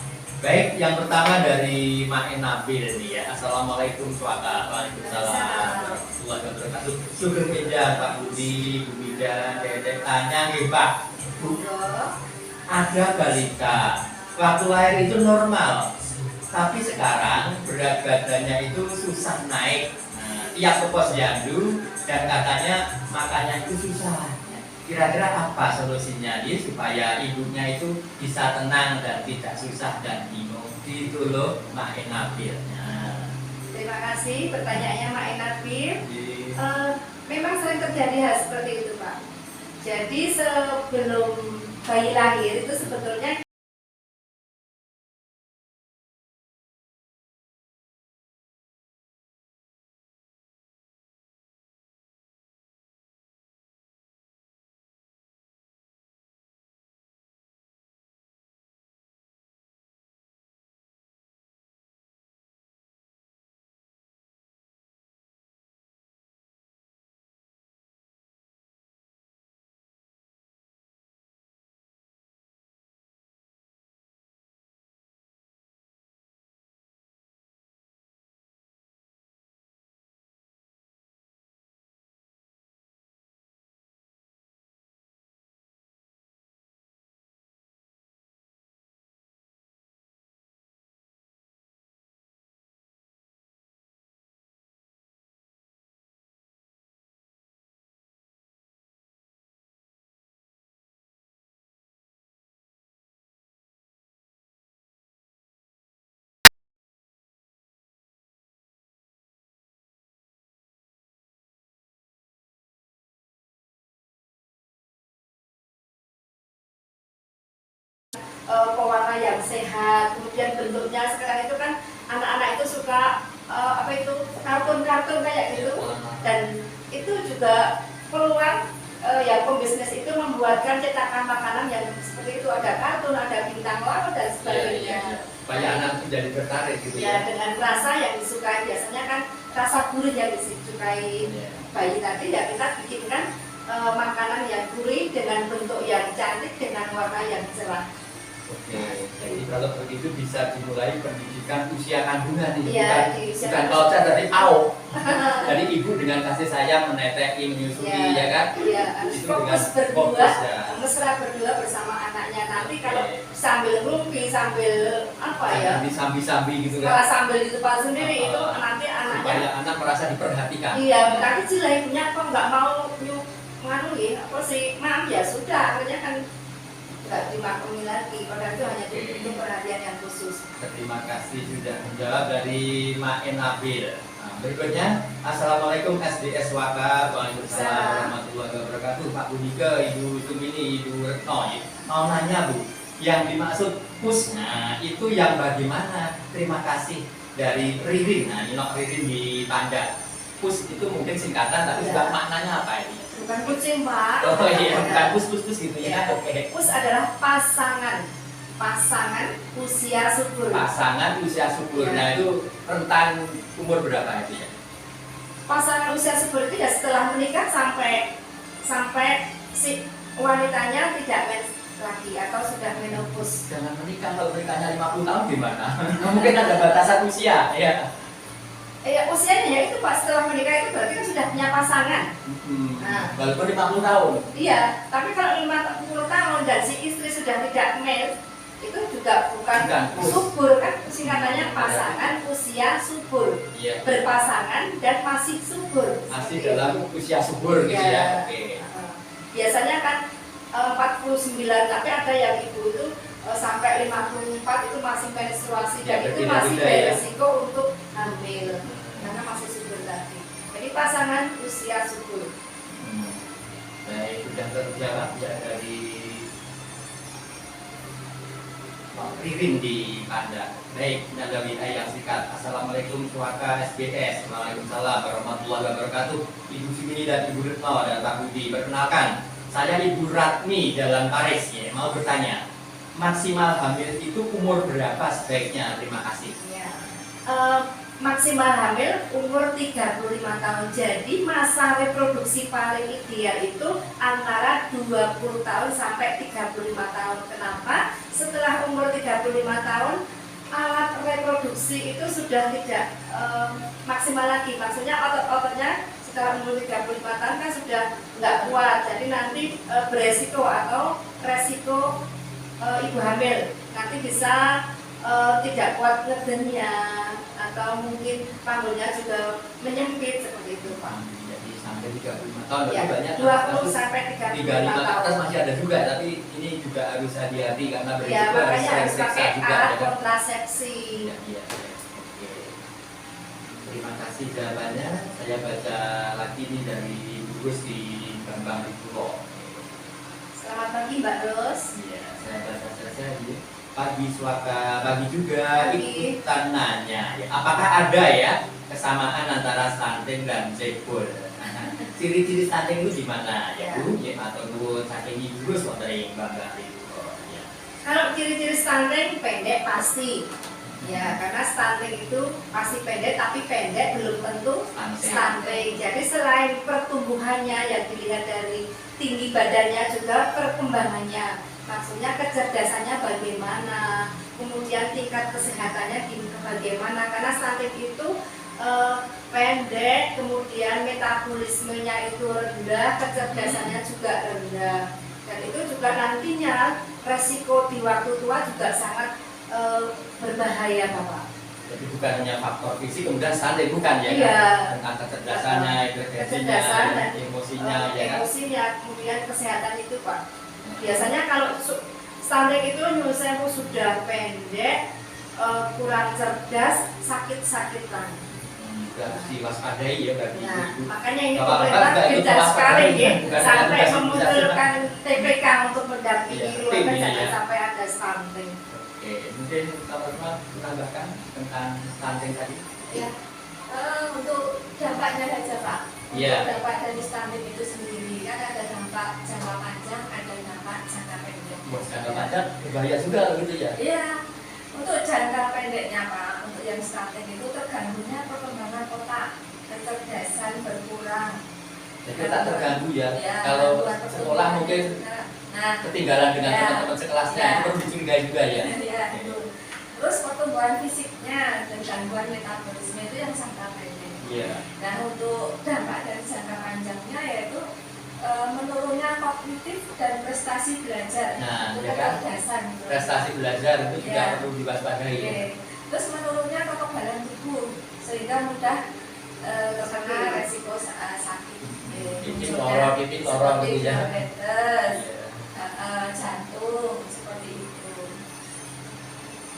S1: Baik, yang pertama dari Mak Nabil nih ya. Assalamualaikum Suaka. Waalaikumsalam warahmatullahi wabarakatuh. Sugeng Meja Pak Budi, Bu Mida, Dedek tanya nih Pak. Bu, ada balita waktu lahir itu normal, tapi sekarang berat badannya itu susah naik. Tiap ke posyandu dan katanya makannya itu susah. Kira-kira apa solusinya nih supaya ibunya itu bisa tenang dan tidak susah dan bingung? Gitu loh Mak Nabil.
S2: Terima kasih pertanyaannya Mak Nabil. Memang sering terjadi hal seperti itu Pak. Jadi sebelum bayi lahir itu sebetulnya pewarna yang sehat, kemudian bentuknya sekarang itu kan anak-anak itu suka apa itu kartun-kartun kayak gitu, dan itu juga peluang yang pembisnis itu membuatkan cetakan makanan yang seperti itu, ada kartun, ada bintang laut dan sebagainya.
S1: Supaya anak menjadi tertarik gitu
S2: Ya, dengan rasa yang disukai, biasanya kan rasa gurih yang disukai bayi tadi, ya kita bikinkan makanan yang gurih dengan bentuk yang cantik dengan warna yang cerah.
S1: Oke, jadi kalau begitu bisa dimulai pendidikan usia kandungan nih,
S2: Iya, di usia
S1: bukan voucher tapi AO. Jadi ibu dengan kasih sayang meneteki, menyusui, ya kan?
S2: Iya, harus
S1: Itu
S2: fokus
S1: dengan
S2: berdua,
S1: fokus, ya.
S2: mesra berdua bersama anaknya. Nanti kalau sambil ngumpi, sambil apa ya,
S1: Sambi-sambi gitu
S2: malah
S1: kan?
S2: sambil di depan sendiri itu nanti anaknya.
S1: Supaya anak merasa diperhatikan.
S2: Iya, nanti cilah ibunya kok nggak mau nganu ya, apa sih, maaf ya sudah, akhirnya kan nggak dimakumi lagi, padahal itu hanya butuh perhatian yang khusus.
S1: Terima kasih sudah menjawab dari Ma'en Nabil. Nah, berikutnya, Assalamualaikum SDS Waka, Waalaikumsalam warahmatullahi wabarakatuh. Pak Budike, Ibu Sumini, Ibu Retno, mau nanya Bu, yang dimaksud pus, nah itu yang bagaimana? Terima kasih dari Ririn. Nah, Inok Ririn di Panda. Pus itu mungkin singkatan, tapi juga maknanya apa ini?
S2: Bukan kucing Pak.
S1: Oh iya, bukan pus gitu ya. Oke.
S2: Pus adalah pasangan usia subur.
S1: Pasangan usia subur.
S2: Ya.
S1: Nah itu rentan umur berapa itu ya?
S2: Pasangan usia subur itu ya setelah menikah sampai si wanitanya tidak mens lagi atau sudah menopause.
S1: Jangan menikah, kalau menikahnya 50 tahun gimana? Mungkin ada batasan usia ya.
S2: Usianya ya itu Pak, setelah menikah itu berarti kan sudah punya pasangan. Nah.
S1: Walaupun 50 tahun.
S2: Iya, tapi kalau 50 tahun dan si istri sudah tidak mens, itu juga bukan subur kan, singkatannya pasangan usia subur.
S1: Iya.
S2: Berpasangan dan masih subur.
S1: Masih dalam usia subur gitu ya. Oke.
S2: Biasanya kan 49, tapi ada yang ibu itu sampai 54 itu masih menstruasi dan
S1: Ya,
S2: itu masih
S1: berbeda-beda ya.
S2: beresiko untuk hamil karena masih subur tadi. Jadi pasangan usia subur.
S1: Baik, sudah terjawab ya dari Pak Ririn di Panda. Baik, ada WA yang singkat. Assalamualaikum Suaka SBS. Waalaikumsalam warahmatullahi wabarakatuh. Ibu Sumini dan Ibu Retno dan Pak Budi. Perkenalkan, saya Ibu Ratmi Jalan Paris ya. Mau bertanya, maksimal hamil itu umur berapa sebaiknya? Terima kasih.
S2: Ya. Maksimal hamil umur 35 tahun. Jadi masa reproduksi paling ideal itu antara 20 tahun sampai 35 tahun. Kenapa? Setelah umur 35 tahun alat reproduksi itu sudah tidak maksimal lagi. Maksudnya otot-ototnya setelah umur 35 tahun kan sudah nggak kuat. Jadi nanti beresiko atau resiko ibu hamil nanti bisa tidak kuat ngedennya atau mungkin panggulnya juga menyempit seperti itu Pak.
S1: Jadi sampai 35 tahun
S2: Ya,
S1: banyak
S2: 20 sampai 35
S1: 35 ke atas
S2: tahun.
S1: masih ada juga, tapi ini juga harus hati-hati karena
S2: Ya,
S1: berisiko
S2: makanya harus
S1: periksa
S2: pakai
S1: juga
S2: alat
S1: ya kan?
S2: kontrasepsi.
S1: Iya, iya. Oke. Terima kasih jawabannya. Saya baca lagi nih dari Gus di Bambang di Pulau.
S2: Selamat pagi Mbak Ros.
S1: Iya, saya baca saja ini. Pagi Suaka, pagi juga
S2: Pagi.
S1: ikutan nanya. Ya, apakah ada ya kesamaan antara stunting dan cebol? Ciri-ciri stunting itu gimana? Ya, Bu, ya, atau nuwun saking ibu wonten Bambang di Pulau. Ya.
S2: Kalau ciri-ciri stunting pendek pasti. Ya, karena stunting itu pasti pendek, tapi pendek belum tentu stunting. Jadi selain pertumbuhannya yang dilihat dari tinggi badannya juga perkembangannya. Maksudnya kecerdasannya bagaimana, kemudian tingkat kesehatannya bagaimana. Karena stunting itu pendek, kemudian metabolismenya itu rendah, kecerdasannya juga rendah. Dan itu juga nantinya resiko di waktu tua juga sangat berbahaya Bapak.
S1: Jadi bukan hanya faktor fisik, kemudian stunting bukan ya
S2: Iya.
S1: kan? Tentang kecerdasannya, inteligensinya,
S2: Kecerdasan dan
S1: emosinya ya kan?
S2: emosinya, kemudian kesehatan itu Pak. Biasanya kalau stunting itu nyusul sudah pendek, kurang cerdas, sakit-sakitan.
S1: Harus diwaspadai ya bagi
S2: Nah,
S1: ibu.
S2: makanya ini
S1: Bapak-bapak
S2: pemerintah
S1: juga ikut
S2: gencar sekali
S1: mewaspadai,
S2: ya,
S1: bukan
S2: sampai
S1: hanya
S2: memunculkan TPK untuk mendampingi
S1: Iya,
S2: keluarga
S1: tim
S2: jangan
S1: ya.
S2: sampai ada stunting.
S1: Oke, mungkin Pak Osman menambahkan tentang stunting tadi.
S2: Ya,
S3: Untuk dampaknya saja Pak.
S1: Iya.
S3: Untuk dampak dari stunting itu sendiri kan ada dampak jangka panjang, ada dampak jangka pendek.
S1: Buat jangka panjang berbahaya juga gitu ya.
S3: Iya. Untuk jangka pendeknya Pak, untuk yang stunting itu terganggunya perkembangan otak, kecerdasan berkurang.
S1: Jadi tak terganggu ya.
S3: Ya,
S1: Kalau
S3: gangguan
S1: sekolah
S3: pertumbuhan.
S1: mungkin
S3: Nah,
S1: ketinggalan dengan
S3: Ya.
S1: teman-teman sekelasnya
S3: Ya.
S1: itu perlu dicurigai juga ya.
S3: ya itu. Terus pertumbuhan fisiknya dan gangguan metabolisme itu yang jangka pendek.
S1: Iya.
S3: Nah untuk dampak dari jangka panjangnya yaitu menurunnya kognitif dan prestasi belajar.
S1: Nah,
S3: Itu
S1: ya kan?
S3: kecerdasan. Gitu.
S1: Prestasi belajar itu juga
S3: Ya.
S1: perlu diwaspadai.
S3: Oke. Terus menurunnya kekebalan tubuh sehingga mudah terkena resiko sakit.
S1: Bikin lorong gitu
S3: Seperti
S1: ya.
S3: diabetes,
S1: Iya.
S3: jantung, seperti itu.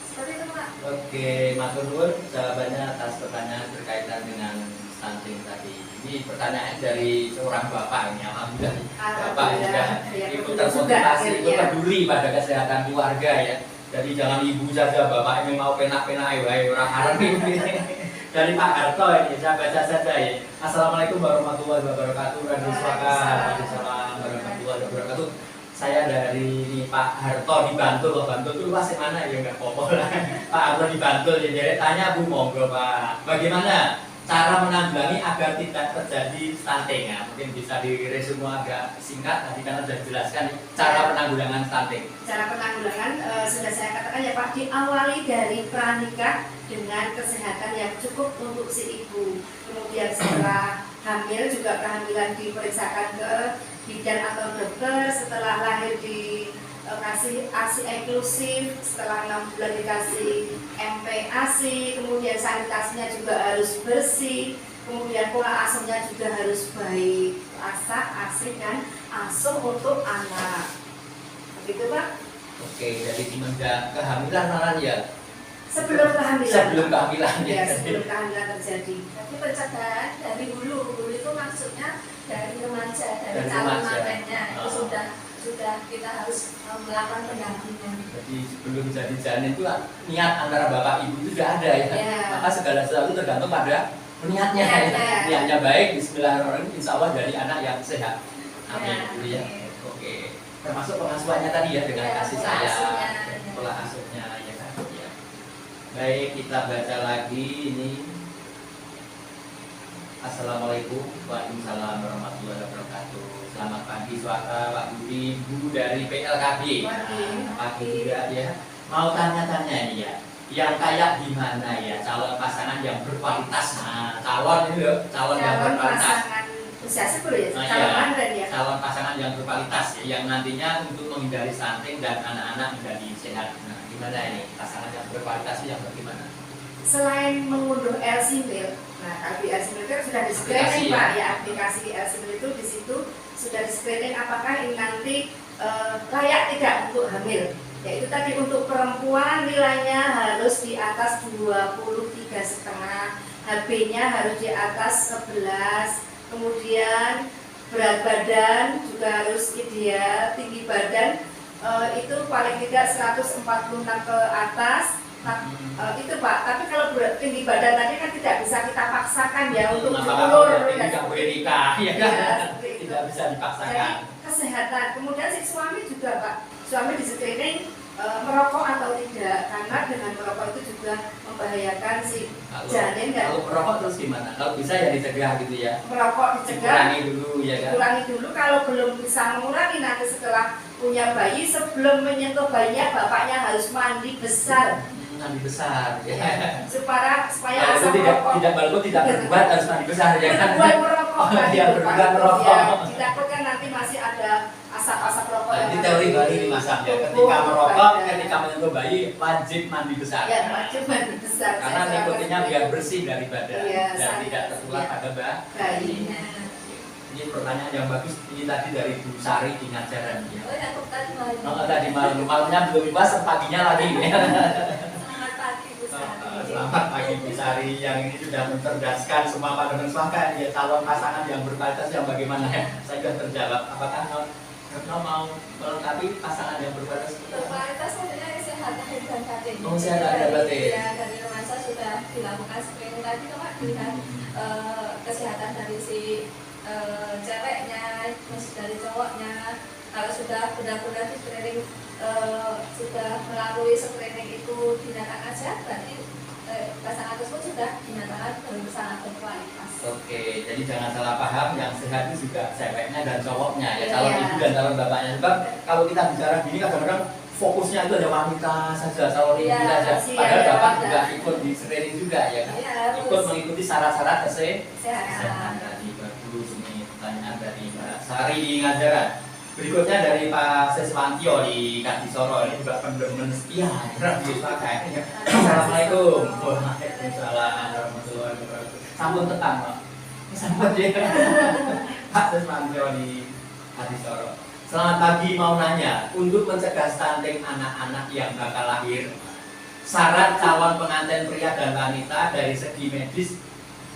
S3: Seperti itu Pak.
S1: Oke, matur nuwun jawabannya atas pertanyaan berkaitan dengan stunting tadi. Ini pertanyaan dari seorang bapak ini, alhamdulillah. Bapak juga
S2: Ya,
S1: ikut
S2: betul juga
S1: termotivasi, ikut
S2: akhirnya.
S1: peduli pada kesehatan keluarga ya. Jadi jangan ibu saja, bapak ini mau penak-penak wae orang Arab ini. Dari Pak Harto ini, saya baca saja ya. Assalamualaikum warahmatullahi wabarakatuh. Radio Suaka, Waalaikumsalam warahmatullahi wabarakatuh. Saya dari Pak Harto di Bantul. Loh, Bantul itu luas mana ya nggak apa-apa lah. Pak Harto di Bantul ya. Jadi tanya Bu, monggo Pak. Bagaimana cara menanggulangi agar tidak terjadi stunting? Ya, mungkin bisa diresume agak singkat. Tadi kan sudah dijelaskan cara penanggulangan stunting.
S2: Cara penanggulangan sudah saya katakan ya Pak, diawali dari pranikah dengan kesehatan yang cukup untuk si ibu. Kemudian setelah hamil juga kehamilan diperiksakan ke bidan atau dokter. Setelah lahir dikasih ASI eksklusif, setelah 6 bulan dikasih MPASI, kemudian sanitasinya juga harus bersih, kemudian pola asuhnya juga harus baik, ASI dan asuh untuk anak. Begitu Pak?
S1: Oke, jadi semenjak kehamilan malah ya.
S2: Sebelum kehamilan.
S1: Sebelum kehamilan
S2: Ya,
S1: ya.
S2: sebelum kehamilan terjadi.
S3: Jadi pencegahan dari hulu itu maksudnya dari remaja, dari
S1: Dari
S3: calon
S1: remaja.
S3: mantannya itu
S1: Oh.
S3: sudah kita harus melakukan pendampingan.
S1: Jadi sebelum jadi janin itu niat antara bapak ibu itu sudah ada ya.
S2: Ya.
S1: Maka segala sesuatu tergantung pada niatnya.
S2: Niatnya.
S1: Niatnya baik, Bismillahirrahmanirrahim, insya Allah dari anak yang sehat. Amin.
S3: Ya.
S1: Gitu ya. Oke. Termasuk pengasuhannya tadi ya dengan
S3: Ya,
S1: kasih
S3: pola
S1: sayang,
S3: asuhnya, ya.
S1: pola asuhnya ya kan. Ya. Baik, kita baca lagi ini. Assalamualaikum Waalaikumsalam warahmatullahi wabarakatuh. Selamat pagi Suaka, Pak Budi, Bu dari PLKB. Pagi juga ya. Mau tanya-tanya ini ya. Yang kayak gimana ya calon pasangan yang berkualitas. Nah, calon ini loh, calon yang
S2: Calon
S1: berkualitas.
S2: pasangan usia 10 ya,
S1: Nah,
S2: calon
S1: iya.
S2: mantan ya.
S1: Calon pasangan yang berkualitas ya, yang nantinya untuk menghindari stunting dan anak-anak menjadi sehat. Nah, gimana ini pasangan yang berkualitas itu yang bagaimana?
S2: Selain mengunduh LC-Mail, nah kalau di LC-Mail itu sudah di screening
S1: Aplikasi,
S2: Pak ya, aplikasi LC-Mail itu di situ sudah di screening apakah ini nanti layak tidak untuk hamil. Yaitu tadi untuk perempuan nilainya harus di atas 23,5, HB-nya harus di atas 11, kemudian berat badan juga harus ideal, tinggi badan itu paling tidak 146 ke atas. Itu Pak, tapi kalau tinggi badan tadi kan tidak bisa kita paksakan ya untuk diulur
S1: ini nggak boleh nikah, ya kan?
S2: seperti itu.
S1: Tidak bisa dipaksakan.
S2: Jadi kesehatan, kemudian si suami juga Pak, suami di screening merokok atau tidak, karena dengan merokok itu juga membahayakan si janin dan
S1: Kalau merokok terus gimana? Kalau bisa ya dicegah gitu ya.
S2: merokok dicegah,
S1: Dikurangi dulu ya kan.
S2: dikurangi dulu. Kalau belum bisa mengurangi nanti setelah punya bayi, sebelum menyentuh bayinya bapaknya harus mandi besar
S1: Mandi besar ya.
S2: ya, supaya
S1: Kalau
S2: asam
S1: itu tidak
S2: rokok
S1: tidak walaupun tidak berbuat harus mandi besar ya kan.
S2: berbuat merokok kan
S1: Iya,
S2: itu, Pak.
S1: berbuat merokok.
S2: Ya, ditakutkan nanti masih ada asap-asap rokok
S1: Nah,
S2: yang
S1: ini
S2: ada
S1: teori
S2: di
S1: baru ini Mas Sam ya.
S2: tubuh
S1: Ketika merokok,
S2: badan.
S1: ketika menyentuh bayi wajib mandi besar.
S2: Ya, wajib mandi besar.
S1: Karena
S2: Saya
S1: nikotinnya
S2: selalu
S1: biar bersih dari badan
S2: Iya,
S1: dan
S2: sangat.
S1: tidak tertular
S2: Iya.
S1: pada
S2: bayi.
S1: Ini pertanyaan yang bagus. Ini tadi dari Bu Sari di Ngajaran ya.
S3: Oh ya, tadi malam.
S1: Oh, tadi malamnya belum dibahas, paginya lagi.
S3: Selamat pagi Bu Sari.
S1: Selamat pagi Bu Sari yang ini sudah mencerdaskan semua pandangan suaka ya, calon pasangan yang berkualitas yang bagaimana ya. Saya sudah terjawab. Apakah mau melengkapi pasangan yang berkualitas?
S3: Berkualitas maksudnya sehat lahir dan batin.
S1: Oh, sehat lahir dan batin.
S3: Ya, dari remaja sudah dilakukan screening tadi Pak di tadi kan kesehatan dari si ceweknya, terus dari cowoknya. Kalau sudah benar-benar di screening, sudah melalui screening itu dinyatakan sehat, berarti pasangan tersebut sudah dinyatakan sangat berkualitas.
S1: Oke, jadi jangan salah paham, yang sehat itu juga ceweknya dan cowoknya ya, calon
S2: Iya.
S1: ibu dan calon bapaknya. Sebab kalau kita bicara gini kadang-kadang fokusnya itu ada wanita saja, calon ibu
S3: Iya,
S1: saja.
S2: pasti
S1: Padahal
S2: ada
S1: bapak
S2: wanita.
S1: juga ikut di screening juga ya kan?
S3: Iya,
S1: Ikut
S3: harus
S1: mengikuti syarat-syarat
S3: sehat.
S1: kesehatan tadi. Bagus, ini pertanyaan dari Mbak Sari di Ngajaran. Berikutnya dari Pak Seswantio di Kadisoro, ini juga pendemen setia radio kayaknya. Assalamualaikum. Waalaikumsalam warahmatullahi wabarakatuh. Sampun tetang, Pak. Sampun ya. Pak Seswantio di Kadisoro. Selamat pagi, mau nanya, untuk mencegah stunting anak-anak yang bakal lahir, syarat calon pengantin pria dan wanita dari segi medis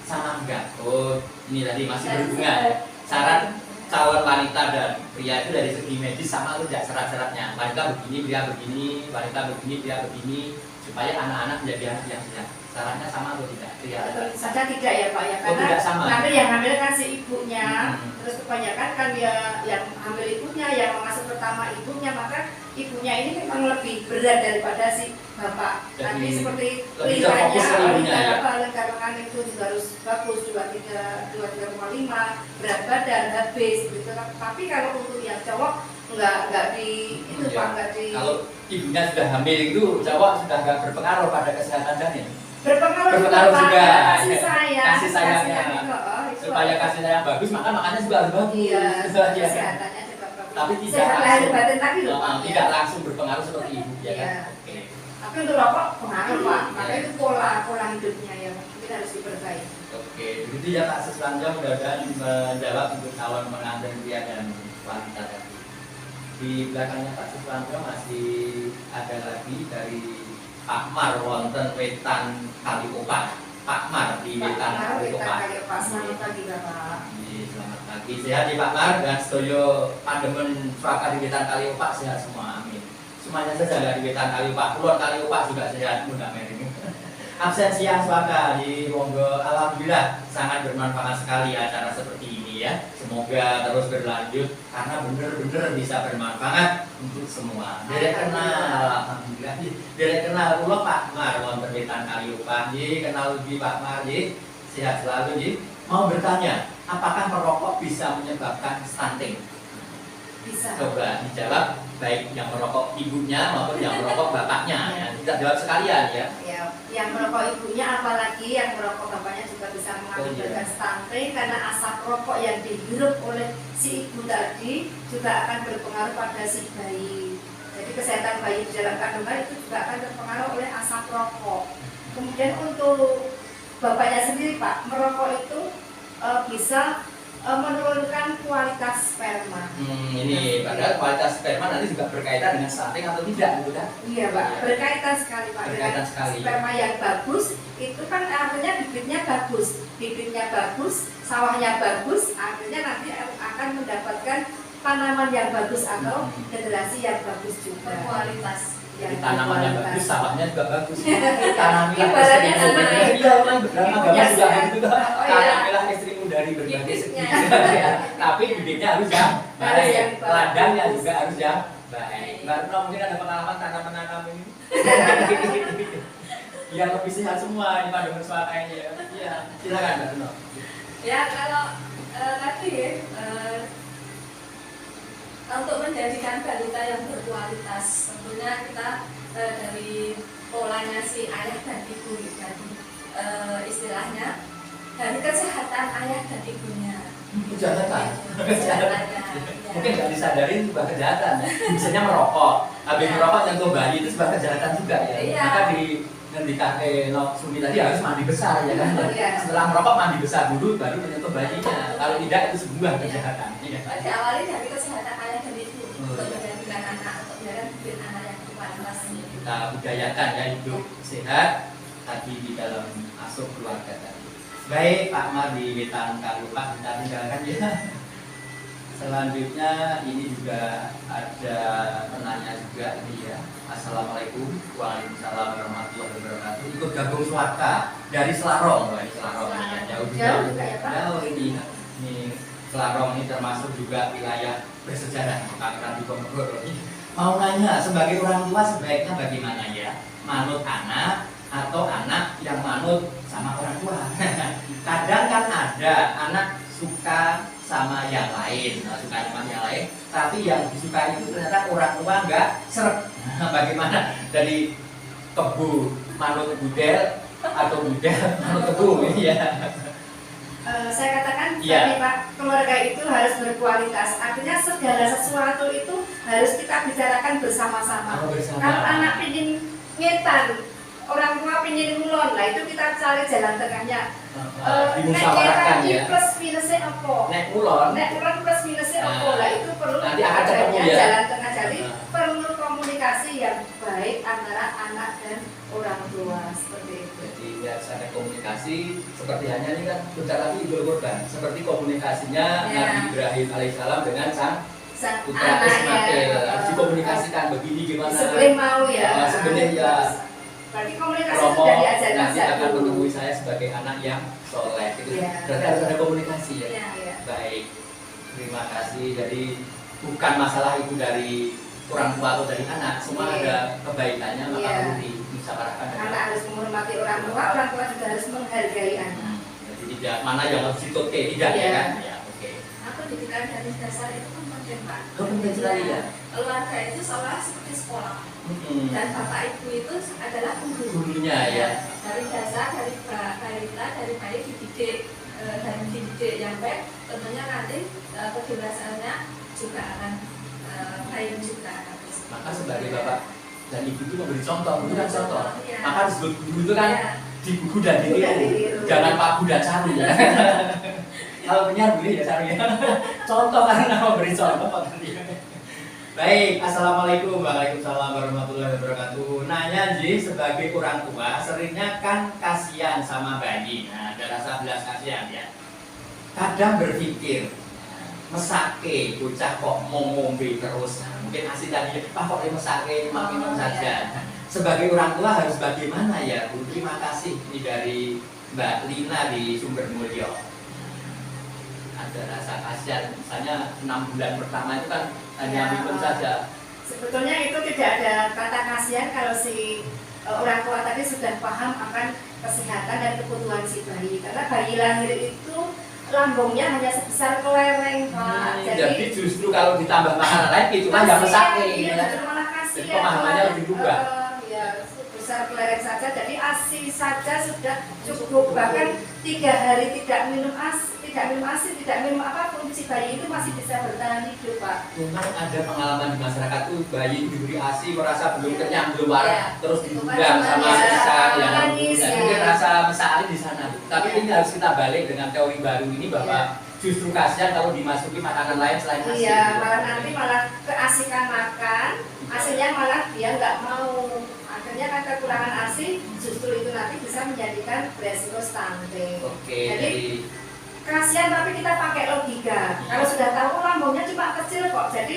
S1: sama enggak? Oh, ini tadi masih berhubungan ya. Syarat calon wanita dan pria itu dari segi medis sama atau tidak syarat-syaratnya? Wanita begini, pria begini, wanita begini, pria begini, supaya anak-anak menjadi anak yang sehat. Syaratnya sama atau tidak? Pria
S2: Tentu saja tidak ya Pak ya,
S1: Oh,
S2: karena
S1: tidak sama.
S2: nanti yang hamil kan si ibunya,
S1: Hmm.
S2: terus kebanyakan kan ya yang hamil ibunya, yang mengasuh pertama ibunya, maka ibunya ini memang lebih berat daripada si bapak.
S1: Jadi,
S2: Nanti seperti
S1: lebih terfokus ke ibunya ya?
S2: lingkaran itu juga harus bagus, 23,5, berat badan, habis gitu. Tapi kalau untuk yang cowok nggak di itu
S1: Iya.
S2: Pak, nggak di
S1: Kalau ibunya sudah hamil itu, cowok sudah nggak berpengaruh pada kesehatan janin.
S2: berpengaruh
S1: Berpengaruh
S2: Pak,
S1: juga.
S2: karena kasih sayang,
S1: Kasih sayangnya.
S2: itu
S1: Supaya kasih sayang bagus, maka makannya juga harus bagus.
S2: iya,
S1: Iya.
S2: kesehatannya juga bagus.
S1: Tapi tidak
S2: Sehat lahir
S1: langsung.
S2: batin tadi loh Pak.
S1: Tidak langsung berpengaruh seperti ibu ya kan?
S2: Iya.
S1: Oke.
S2: Tapi untuk rokok pengaruh Pak,
S1: Iya.
S2: makanya itu pola hidupnya yang mungkin harus diperbaiki.
S1: Oke, begitu ya Pak Seswantio, mudah-mudahan menjawab untuk calon pengantin pria dan wanita tadi. Di belakangnya Pak Seswantio masih ada lagi dari Pak Mar wonten Wetan Kaliopan. Pak Mar di Wetan Kaliopan.
S2: Selamat pagi Bapak.
S1: Selamat pagi, sehat ya Pak Mar dan setuju pandemen suaka di Wetan Kaliopan sehat semua, amin. Semuanya saja dari Wetan Kaliopan, Kulon Kaliopan juga sehat, mudah mering. Absensi yang suaka di Monggo, alhamdulillah sangat bermanfaat sekali acara seperti ini ya. Semoga terus berlanjut karena benar-benar bisa bermanfaat untuk semua. Derek kenal, alhamdulillah. Derek kenal ulo Pak Mar, wonten Wetan Kaliopan. Kenal lebih Pak Mar, sehat selalu. Mau bertanya, apakah merokok bisa menyebabkan stunting?
S2: Bisa.
S1: Coba dijawab, baik yang merokok ibunya maupun yang merokok bapaknya. Ya, kita jawab sekalian ya.
S2: Ya, yang merokok ibunya apalagi yang merokok bapaknya juga bisa mengakibatkan stunting karena asap rokok yang dihirup oleh si ibu tadi juga akan berpengaruh pada si bayi. Jadi kesehatan bayi di dalam kandungan itu juga akan terpengaruh oleh asap rokok. Kemudian untuk bapaknya sendiri Pak, merokok itu bisa menurunkan kualitas sperma.
S1: Ini padahal kualitas sperma nanti juga berkaitan dengan stunting atau tidak, gitu kan?
S2: Iya Pak, berkaitan sekali Pak.
S1: Berkaitan
S2: Dengan
S1: sekali.
S2: sperma yang bagus itu kan artinya bibitnya bagus, sawahnya bagus, artinya nanti akan mendapatkan tanaman yang bagus atau generasi yang bagus juga.
S3: Berkualitas.
S1: Jadi tanaman yang bagus,
S2: berkualitas.
S1: sawahnya juga bagus. Tanamilah
S2: Ibaratnya
S1: istrimu.
S2: sama.
S1: Iya, orang beragama
S2: Ibunya
S1: juga
S2: sehat.
S1: gitu.
S2: Oh, iya.
S1: Tanamilah istrimu dari berbagai segi.
S3: Bibitnya.
S1: Tapi bibitnya harus yang
S2: Harus
S1: baik.
S2: yang bagus.
S1: Ladangnya juga harus yang baik. Mbak Retno mungkin ada pengalaman tanam ini. Biar lebih sehat semua ini pada bersuara ini ya. Iya, silakan Mbak Retno.
S3: Ya kalau tadi ya, untuk menjadikan balita yang berkualitas tentunya kita dari polanya si ayah dan ibu tadi, istilahnya dari kesehatan ayah dan ibunya.
S1: Kejahatan.
S3: Kesehatannya, ya.
S1: Mungkin nggak disadari itu sebuah kejahatan. Misalnya merokok, habis
S3: Ya.
S1: merokok nyentuh bayi itu sebuah kejahatan juga ya.
S3: Iya.
S1: Maka di Sumi tadi harus mandi besar ya kan.
S2: Iya.
S1: Setelah merokok mandi besar dulu baru menyentuh bayinya. Kalau tidak itu sebuah kejahatan. Iya.
S3: Diawali dari kesehatan ayah dan ibu
S1: Oh,
S3: untuk
S1: iya.
S3: menjadikan anak, untuk menjadikan bibit anak yang berkualitas.
S1: Kita budayakan ya hidup sehat tadi di dalam asuh keluarga tadi. Baik Pak Mar di Wetan Kaliopan kita tinggalkan ya. Selanjutnya ini juga ada penanya juga ini ya. Assalamualaikum, waalaikumsalam warahmatullahi wabarakatuh. Ikut gabung suaka dari Selarong, wah ini Selarong ini ya, jauh juga.
S2: Jauh juga ya, Pak?
S1: Jauh ini Selarong ini termasuk juga wilayah bersejarah Pangeran Diponegoro. Mau nanya, sebagai orang tua sebaiknya bagaimana ya? Manut anak atau anak yang manut sama orang tua? Kadang kan ada anak suka sama yang lain, suka sama yang lain, tapi yang disukai itu ternyata orang tua nggak seret. Nah, bagaimana dari kebu manut budel atau budel manut kebu ini ya?
S2: Saya katakan
S1: Iya.
S2: tadi Pak, keluarga itu harus berkualitas. Artinya segala sesuatu itu harus kita bicarakan bersama-sama.
S1: Kalau bersama.
S2: Kalau anak ingin ngetan, orang tua ingin ngulon, lah itu kita cari jalan tengahnya.
S1: Dimusyawarahkan ya.
S2: Plus minusnya apa?
S1: Nek ulon,
S2: Nek ngulon plus minusnya apa?
S1: Nah,
S2: Lah itu perlu
S1: nanti akan ketemu
S2: adanya
S1: ya.
S2: jalan tengah. Jadi
S1: Nah.
S2: perlu komunikasi yang baik antara anak dan orang tua seperti itu.
S1: jadi ya ada komunikasi seperti hanya ini kan bentar lagi Idul Kurban, seperti komunikasinya
S2: Ya.
S1: Nabi Ibrahim alaihissalam dengan sang
S2: Sang
S1: putra
S2: anaknya,
S1: Ismail harus dikomunikasikan begini gimana.
S2: sebelum mau ya.
S1: Sebelum ya.
S2: Berarti komunikasi
S1: Romo
S2: sudah diajarin
S1: nanti
S2: sejak
S1: akan
S2: dulu.
S1: menemui saya sebagai anak yang soleh gitu.
S2: Iya.
S1: Berarti harus ada komunikasi ya.
S2: Iya, iya.
S1: Baik, terima kasih. Jadi bukan masalah itu dari orang tua atau dari anak, semua
S2: Iya.
S1: ada kebaikannya maka
S2: Iya.
S1: perlu dimusyawarahkan.
S2: Anak harus menghormati orang tua juga harus menghargai anak.
S1: Jadi tidak mana yang harus ditutup tidak ya
S2: Iya.
S1: kan? Ya oke.
S3: Pendidikan dari dasar itu kan penting Pak.
S1: Oh, penting sekali ya.
S3: Keluarga itu seolah seperti sekolah. Dan bapak ibu itu adalah guru.
S1: Gurunya ya.
S3: Dari dasar, dari balita, dari bayi dididik, dari dididik yang baik, tentunya nanti kedewasaannya juga akan baik juga.
S1: Maka sebagai bapak dan ibu itu memberi contoh, memberikan contoh.
S3: Iya.
S1: Maka disebut guru itu kan
S3: Iya.
S1: dibuku dan
S2: Buku dan
S1: ditiru,
S2: ditiru.
S1: jangan Pak Bu dan Cari ya. Kalau penyiar boleh ya Cari ya. Contoh karena memberi contoh Pak dia. Baik, assalamualaikum waalaikumsalam warahmatullahi wabarakatuh. Nanya Ji, sebagai orang tua seringnya kan kasihan sama bayi. Nah, ada rasa belas kasihan ya. Kadang berpikir mesake bocah kok mau ngombe terus. Nah, mungkin asli tadi Pak kok dia mesake cuma minum saja. Sebagai orang tua harus bagaimana ya Bu? Terima kasih ini dari Mbak Lina di Sumber Mulyo. Ada rasa kasihan, misalnya 6 bulan pertama itu kan hanya
S2: Ya.
S1: minum saja.
S2: Sebetulnya itu tidak ada kata kasihan kalau si orang tua tadi sudah paham akan kesehatan dan kebutuhan si bayi. Karena bayi lahir itu lambungnya hanya sebesar kelereng Pak.
S1: Jadi justru kalau ditambah makanan lain itu kan nggak mesake.
S2: Iya,
S1: Ya.
S2: justru malah kasihan.
S1: Jadi pemahamannya lebih berubah.
S2: Ya, sebesar kelereng saja. Jadi ASI saja sudah cukup. Bahkan 3 hari tidak minum ASI, tidak minum apapun, si bayi itu masih bisa bertahan hidup Pak.
S1: Memang ada pengalaman di masyarakat tuh bayi diberi ASI merasa belum
S2: Iya.
S1: kenyang, belum waras,
S2: Iya.
S1: terus
S2: Itu
S1: dibuang
S2: kan
S1: sama
S2: ya,
S1: sisa yang
S2: nangis,
S1: dan
S2: ya.
S1: mungkin rasa mesali di sana. Tapi
S2: Iya.
S1: ini harus kita balik dengan teori baru ini bahwa
S2: Iya.
S1: justru kasihan kalau dimasuki makanan lain selain ASI.
S2: Iya, malah nanti malah keasikan makan, hasilnya malah dia nggak mau. Akhirnya kan kekurangan ASI, justru itu nanti bisa menjadikan beresiko stunting.
S1: Oke,
S2: Jadi
S1: jadi
S2: kasihan tapi kita pakai logika. Kalau sudah tahu lambungnya cuma kecil kok, jadi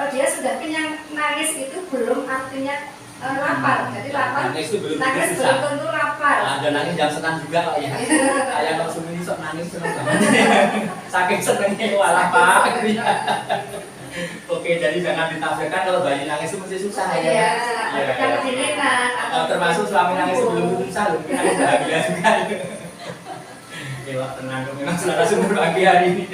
S2: dia sudah kenyang, nangis itu belum artinya lapar. Jadi lapar,
S1: nangis itu belum
S2: nangis
S1: susah.
S2: belum tentu lapar.
S1: Ada nangis jam senang juga kok ya. Kayak langsung ini sok nangis senang banget. Saking senengnya wah lapar. Oke, jadi jangan ditafsirkan kalau bayi nangis itu mesti susah ya.
S2: Iya,
S1: Iya.
S2: kan kedinginan atau
S1: Termasuk suami nangis sebelum susah loh, mungkin nangis bahagia juga. Dewa tenang, memang saudara sumber pagi hari ini.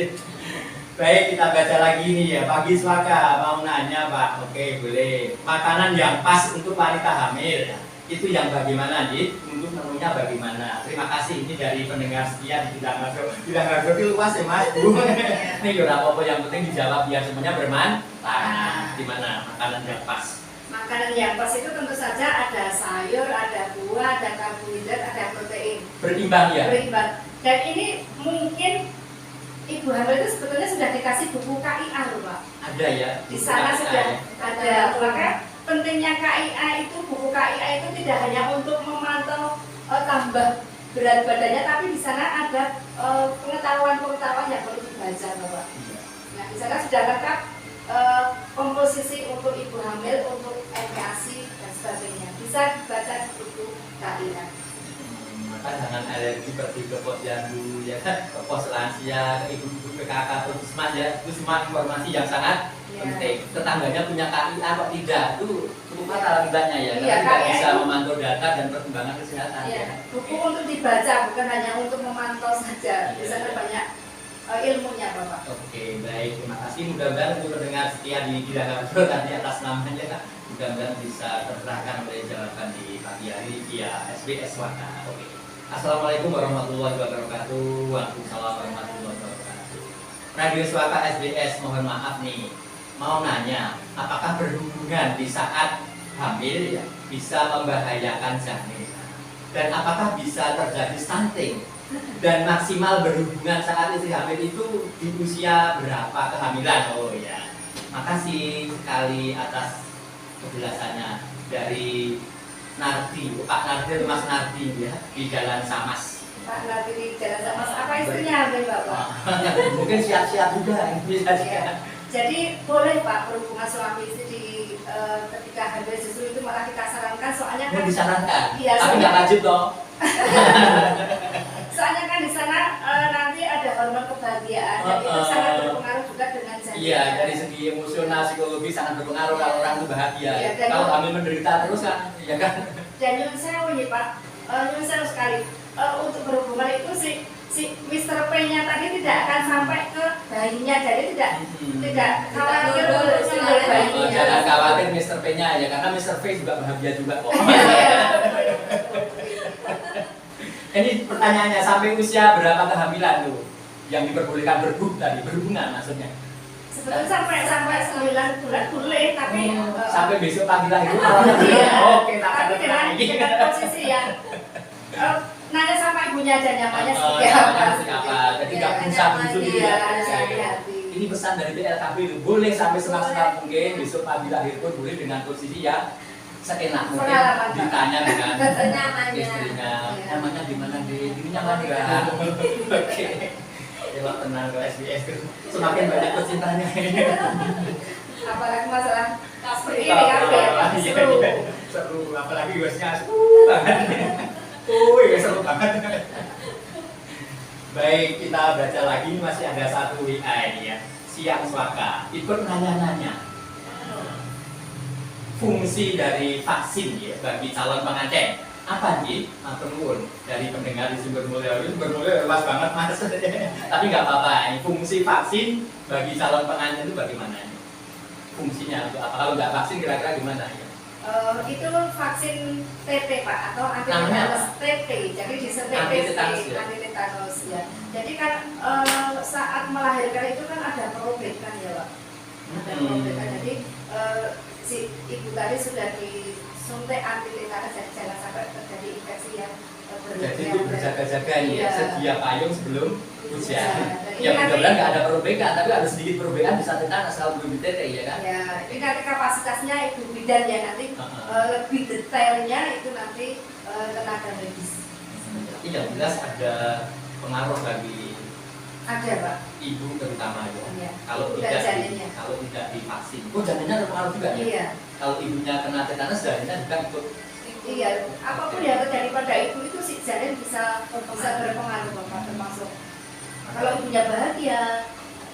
S1: Baik, kita baca lagi nih ya. Pagi Swaka mau nanya Pak. Oke, boleh. Makanan yang pas untuk wanita hamil itu yang bagaimana, Dit? Untuk menunya bagaimana? Terima kasih ini dari pendengar setia di Bidang Radio. Bidang Radio itu luas ya Mas. Bu. Ini ya apa yang penting dijawab biar semuanya bermanfaat. Gimana makanan yang pas?
S2: makanan yang pas itu tentu saja ada sayur, ada buah, ada karbohidrat, ada protein.
S1: Berimbang ya.
S2: Berimbang. Dan ini mungkin ibu hamil itu sebetulnya sudah dikasih buku KIA loh Pak.
S1: Ada ya.
S2: Di sana sudah ada. Maka pentingnya KIA itu, buku KIA itu tidak hanya untuk memantau tambah berat badannya, tapi di sana ada pengetahuan-pengetahuan yang perlu dibaca Bapak. Nah Di sana sudah lengkap komposisi untuk ibu hamil, untuk MPASI dan sebagainya. Bisa dibaca di buku KIA.
S1: Maka jangan alergi pergi ke posyandu ya kan, ke pos lansia, ke ibu-ibu PKK, puskesmas ya, itu semua informasi yang sangat penting. Tetangganya punya KIA kok tidak, itu cukup fatal akibatnya ya,
S2: Iya,
S1: karena tidak
S2: KIA
S1: bisa
S2: itu-
S1: memantau data dan perkembangan kesehatan.
S2: Ya,
S1: Ya.
S2: buku untuk dibaca bukan hanya untuk memantau saja. Di sana banyak ilmunya Bapak.
S1: Oke, baik, terima kasih. Mudah-mudahan untuk pendengar setia di Gilangarjo tadi atas namanya Kak, mudah-mudahan bisa tercerahkan oleh jawaban di pagi hari via SBS Waka. Oke. Assalamualaikum warahmatullahi wabarakatuh. Waalaikumsalam warahmatullahi wabarakatuh. Radio Swaka SBS, mohon maaf nih, mau nanya, apakah berhubungan di saat hamil ya bisa membahayakan janin? Dan apakah bisa terjadi stunting? Dan maksimal berhubungan saat istri hamil itu di usia berapa kehamilan? Oh ya, makasih sekali atas penjelasannya dari Nardi, Pak Nardi, Mas Nardi ya di Jalan Samas.
S2: Pak nanti di jalan sama apa istrinya hamil Bapak?
S1: Mungkin siap-siap juga bisa
S2: Ya. Jadi boleh Pak berhubungan suami istri di ketika hamil, justru itu malah kita sarankan soalnya kan
S1: disarankan,
S2: Iya,
S1: tapi
S2: soalnya-
S1: nggak wajib dong.
S2: soalnya kan di sana nanti ada hormon kebahagiaan dan itu sangat berpengaruh juga dengan janin.
S1: Iya, dari segi emosional, psikologi sangat berpengaruh kalau orang itu bahagia.
S2: Iya, dan-
S1: Kalau hamil menderita terus kan, ya kan?
S2: Dan nyun sewu nih Pak, nyun sewu sekali untuk berhubungan itu si Mr. P-nya tadi tidak akan sampai ke bayinya, jadi tidak khawatir
S3: Tidak
S2: untuk
S3: dulu,
S2: bayinya.
S1: Jangan khawatir Mr. P-nya aja, karena Mr. P juga bahagia juga kok. Ini pertanyaannya, sampai usia berapa kehamilan tuh yang diperbolehkan berhubungan maksudnya?
S2: Sebetulnya sampai 9 bulan boleh, tapi
S1: Sampai besok pagi lah itu
S2: Iya.
S1: Oke, tak
S2: tapi
S1: ada
S2: dengan posisi yang nanya sama ibunya aja nyamannya seperti
S1: Namanya
S2: apa.
S1: seperti apa? Jadi
S3: Iya,
S1: nggak bisa
S3: nyaman,
S1: muncul
S2: Iya,
S1: gitu ya.
S2: harus hati-hati.
S1: Ini pesan dari BLKB itu boleh sampai senang-senang mungkin, besok pagi lahir pun boleh dengan posisi yang seenak mungkin,
S2: Pengalaman, Pak.
S1: ditanya dengan
S3: Senyamannya.
S1: istrinya,
S2: Iya.
S1: nyamannya di mana deh, ini nyaman nggak? Oke, coba tenang ke SBS semakin banyak pecintanya ini.
S2: Apalagi masalah seperti ini
S1: Iya,
S2: kan ya,
S1: iya,
S2: seru.
S1: iya. Seru, apalagi bosnya seru banget. Iya seru banget. Baik, kita baca lagi, masih ada satu WA ini ya. Siang Swaka, ikut nanya-nanya fungsi dari vaksin ya bagi calon pengantin. Apa nih? Matur nuwun dari pendengar di Sumber Mulia. Sumber Mulia luas banget Mas. Tapi nggak apa-apa. Ini fungsi vaksin bagi calon pengantin itu bagaimana? Ini? Fungsinya untuk apa? Kalau nggak vaksin kira-kira gimana ya?
S2: Itu vaksin TT Pak atau anti
S1: Namanya
S2: tetanus TT. Jadi disuntik
S1: Anti
S2: TT,
S1: tetanus, ya?
S2: anti tetanus ya. Jadi kan saat melahirkan itu kan ada perobekan ya Pak. Ada perobekan. Jadi si ibu tadi sudah disuntik anti tetanus, jadi jangan sampai terjadi infeksi yang
S1: Jadi itu berjaga-jaga ya,
S2: Iya.
S1: sedia payung sebelum hujan.
S2: Dan
S1: Ya
S2: ini nanti-
S1: mudah-mudahan nggak ada perobekan, tapi ada sedikit perobekan bisa tetanus kalau belum ditete ya kan?
S2: Ya, ini nanti kapasitasnya ibu bidan ya nanti lebih detailnya itu nanti tenaga medis.
S1: Tapi yang jelas ada pengaruh bagi
S2: Ada Pak.
S1: ibu terutama ya.
S2: Iya.
S1: Kalau
S2: Ibu dan
S1: tidak
S2: janinnya.
S1: kalau tidak divaksin, oh janinnya ada pengaruh juga ya.
S2: Iya.
S1: Kalau ibunya kena tetanus, janinnya juga ikut.
S2: Iya, apapun yang terjadi pada ibu itu si janin bisa berpengaruh Bapak, termasuk kalau ibunya bahagia,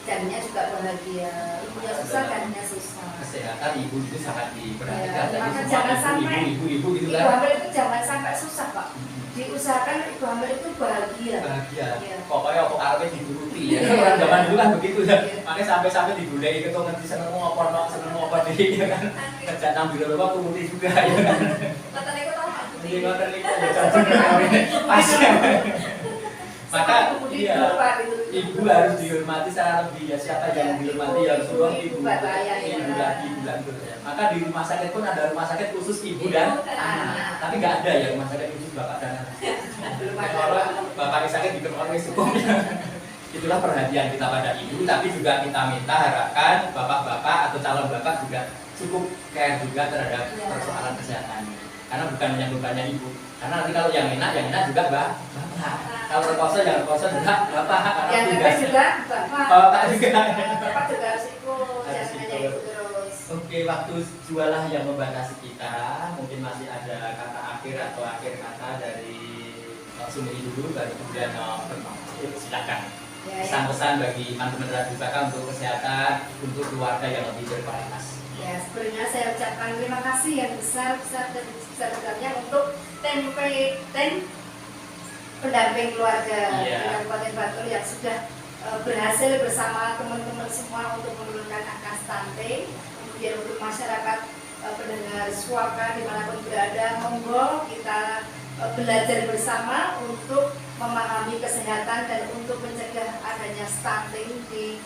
S2: janinnya juga bahagia. Ibunya susah, janinnya susah.
S1: Kesehatan ibu itu sangat diperhatikan.
S2: Ya,
S1: Jadi
S2: maka
S1: semua
S2: jangan sampai-
S1: ibu gitu
S2: Ibu
S1: kan.
S2: hamil itu jangan sampai susah Pak. Diusahakan ibu hamil itu bahagia.
S1: Bahagia.
S2: Iya.
S1: Pokoknya apa karepnya dituruti ya. Orang zaman dulu kan begitu ya.
S2: Iya.
S1: Makanya sampai digulai itu ngerti seneng mau apa deh ya kan. Kerja ngambil apa turuti juga ya kan.
S3: Mata niku tahu Pak
S1: Ini
S3: Budi.
S1: ngoten niku ya cocok pas. Maka iya, ibu harus dihormati secara lebih ya, siapa yang dihormati yang suruh ibu lagi bilang gitu ya. Maka di rumah sakit pun ada rumah sakit khusus ibu dan anak. Tapi nggak ada ya rumah sakit khusus bapak dan anak.
S2: Belum
S1: Kalau
S2: ada.
S1: bapak sakit di tempat cukup. Itulah perhatian kita pada ibu, tapi juga kita minta harapkan bapak-bapak atau calon bapak juga cukup care juga terhadap
S2: Iya.
S1: persoalan kesehatan. Karena bukan hanya bebannya ibu. Karena nanti kalau yang enak juga bapak. Kalau rekoso juga bapak. Karena
S2: Yang
S1: tugas
S2: juga Bapak.
S1: bapak juga.
S2: Bapak juga harus
S1: waktu jualah yang membatasi kita. Mungkin masih ada kata akhir atau akhir kata dari Sumini dulu, baru kemudian silakan.
S2: Ya, ya.
S1: Pesan-pesan bagi teman-teman Radio Baka untuk kesehatan, untuk keluarga yang lebih berkualitas.
S2: Ya, sebenarnya saya ucapkan terima kasih yang besar-besar dan besar-besarnya untuk tim pendamping keluarga
S1: Iya.
S2: di Kabupaten Bantul yang sudah berhasil bersama teman-teman semua untuk menurunkan angka stunting. Kemudian untuk masyarakat pendengar Suaka dimanapun berada, monggo kita belajar bersama untuk memahami kesehatan dan untuk mencegah adanya stunting di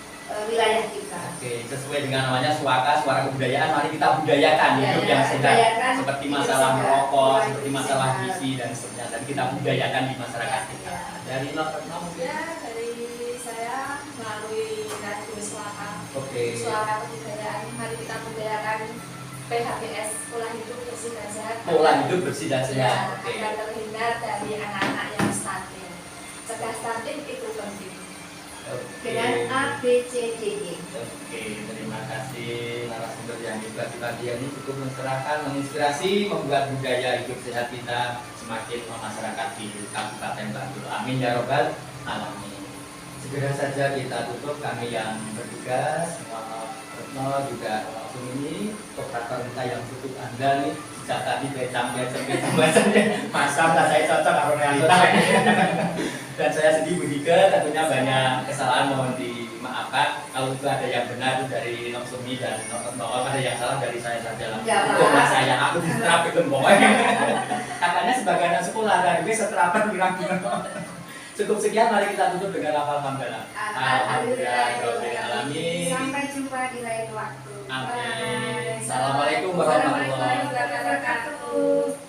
S2: wilayah kita.
S1: Oke, sesuai dengan namanya Suaka, suara kebudayaan, mari kita budayakan
S2: Ya,
S1: hidup
S2: ya,
S1: yang sehat.
S2: budayakan
S1: Seperti
S2: hidup
S1: masalah
S2: sehat,
S1: merokok,
S2: pola
S1: seperti
S2: hidup
S1: masalah
S2: sehat.
S1: gizi dan seterusnya. Dan kita budayakan di masyarakat kita.
S2: Ya.
S1: Dari mungkin.
S3: Ya, dari saya melalui Radio Suaka.
S1: Oke.
S3: Suara kebudayaan, mari kita budayakan PHBS, pola hidup bersih dan sehat.
S1: Pola hidup bersih dan
S3: Ya,
S1: sehat. Oke.
S3: agar terhindar dari anak-anak yang stunting. Cegah stunting itu penting.
S2: Dengan
S1: Oke.
S2: A, B, C, D, E.
S1: Oke, terima kasih narasumber yang hebat di pagi ini cukup mencerahkan, menginspirasi, membuat budaya hidup sehat kita semakin memasyarakat di Kabupaten Bantul. Amin ya robbal alamin. Segera saja kita tutup, kami yang bertugas, Muhammad Retno juga ini operator kita yang cukup andal nih. Sejak tadi becam masa saya cocok karo realita. Dan saya sendiri Budika, tentunya banyak kesalahan mohon dimaafkan. Kalau itu ada yang benar dari Nok Sumi dan Nok ada yang salah dari saya saja lah.
S2: Ya, Pak.
S1: Hukumlah saya, aku diseterapi pokoknya. Katanya sebagai anak sekolah dan gue seterapan pirang-pirang. Cukup sekian, mari kita tutup dengan lafal hamdalah. Alhamdulillahirobbilalamin.
S2: Sampai jumpa di lain waktu.
S1: Amin.
S2: Bye.
S1: Assalamualaikum warahmatullahi
S2: Assalamualaikum warahmatullahi wabarakatuh.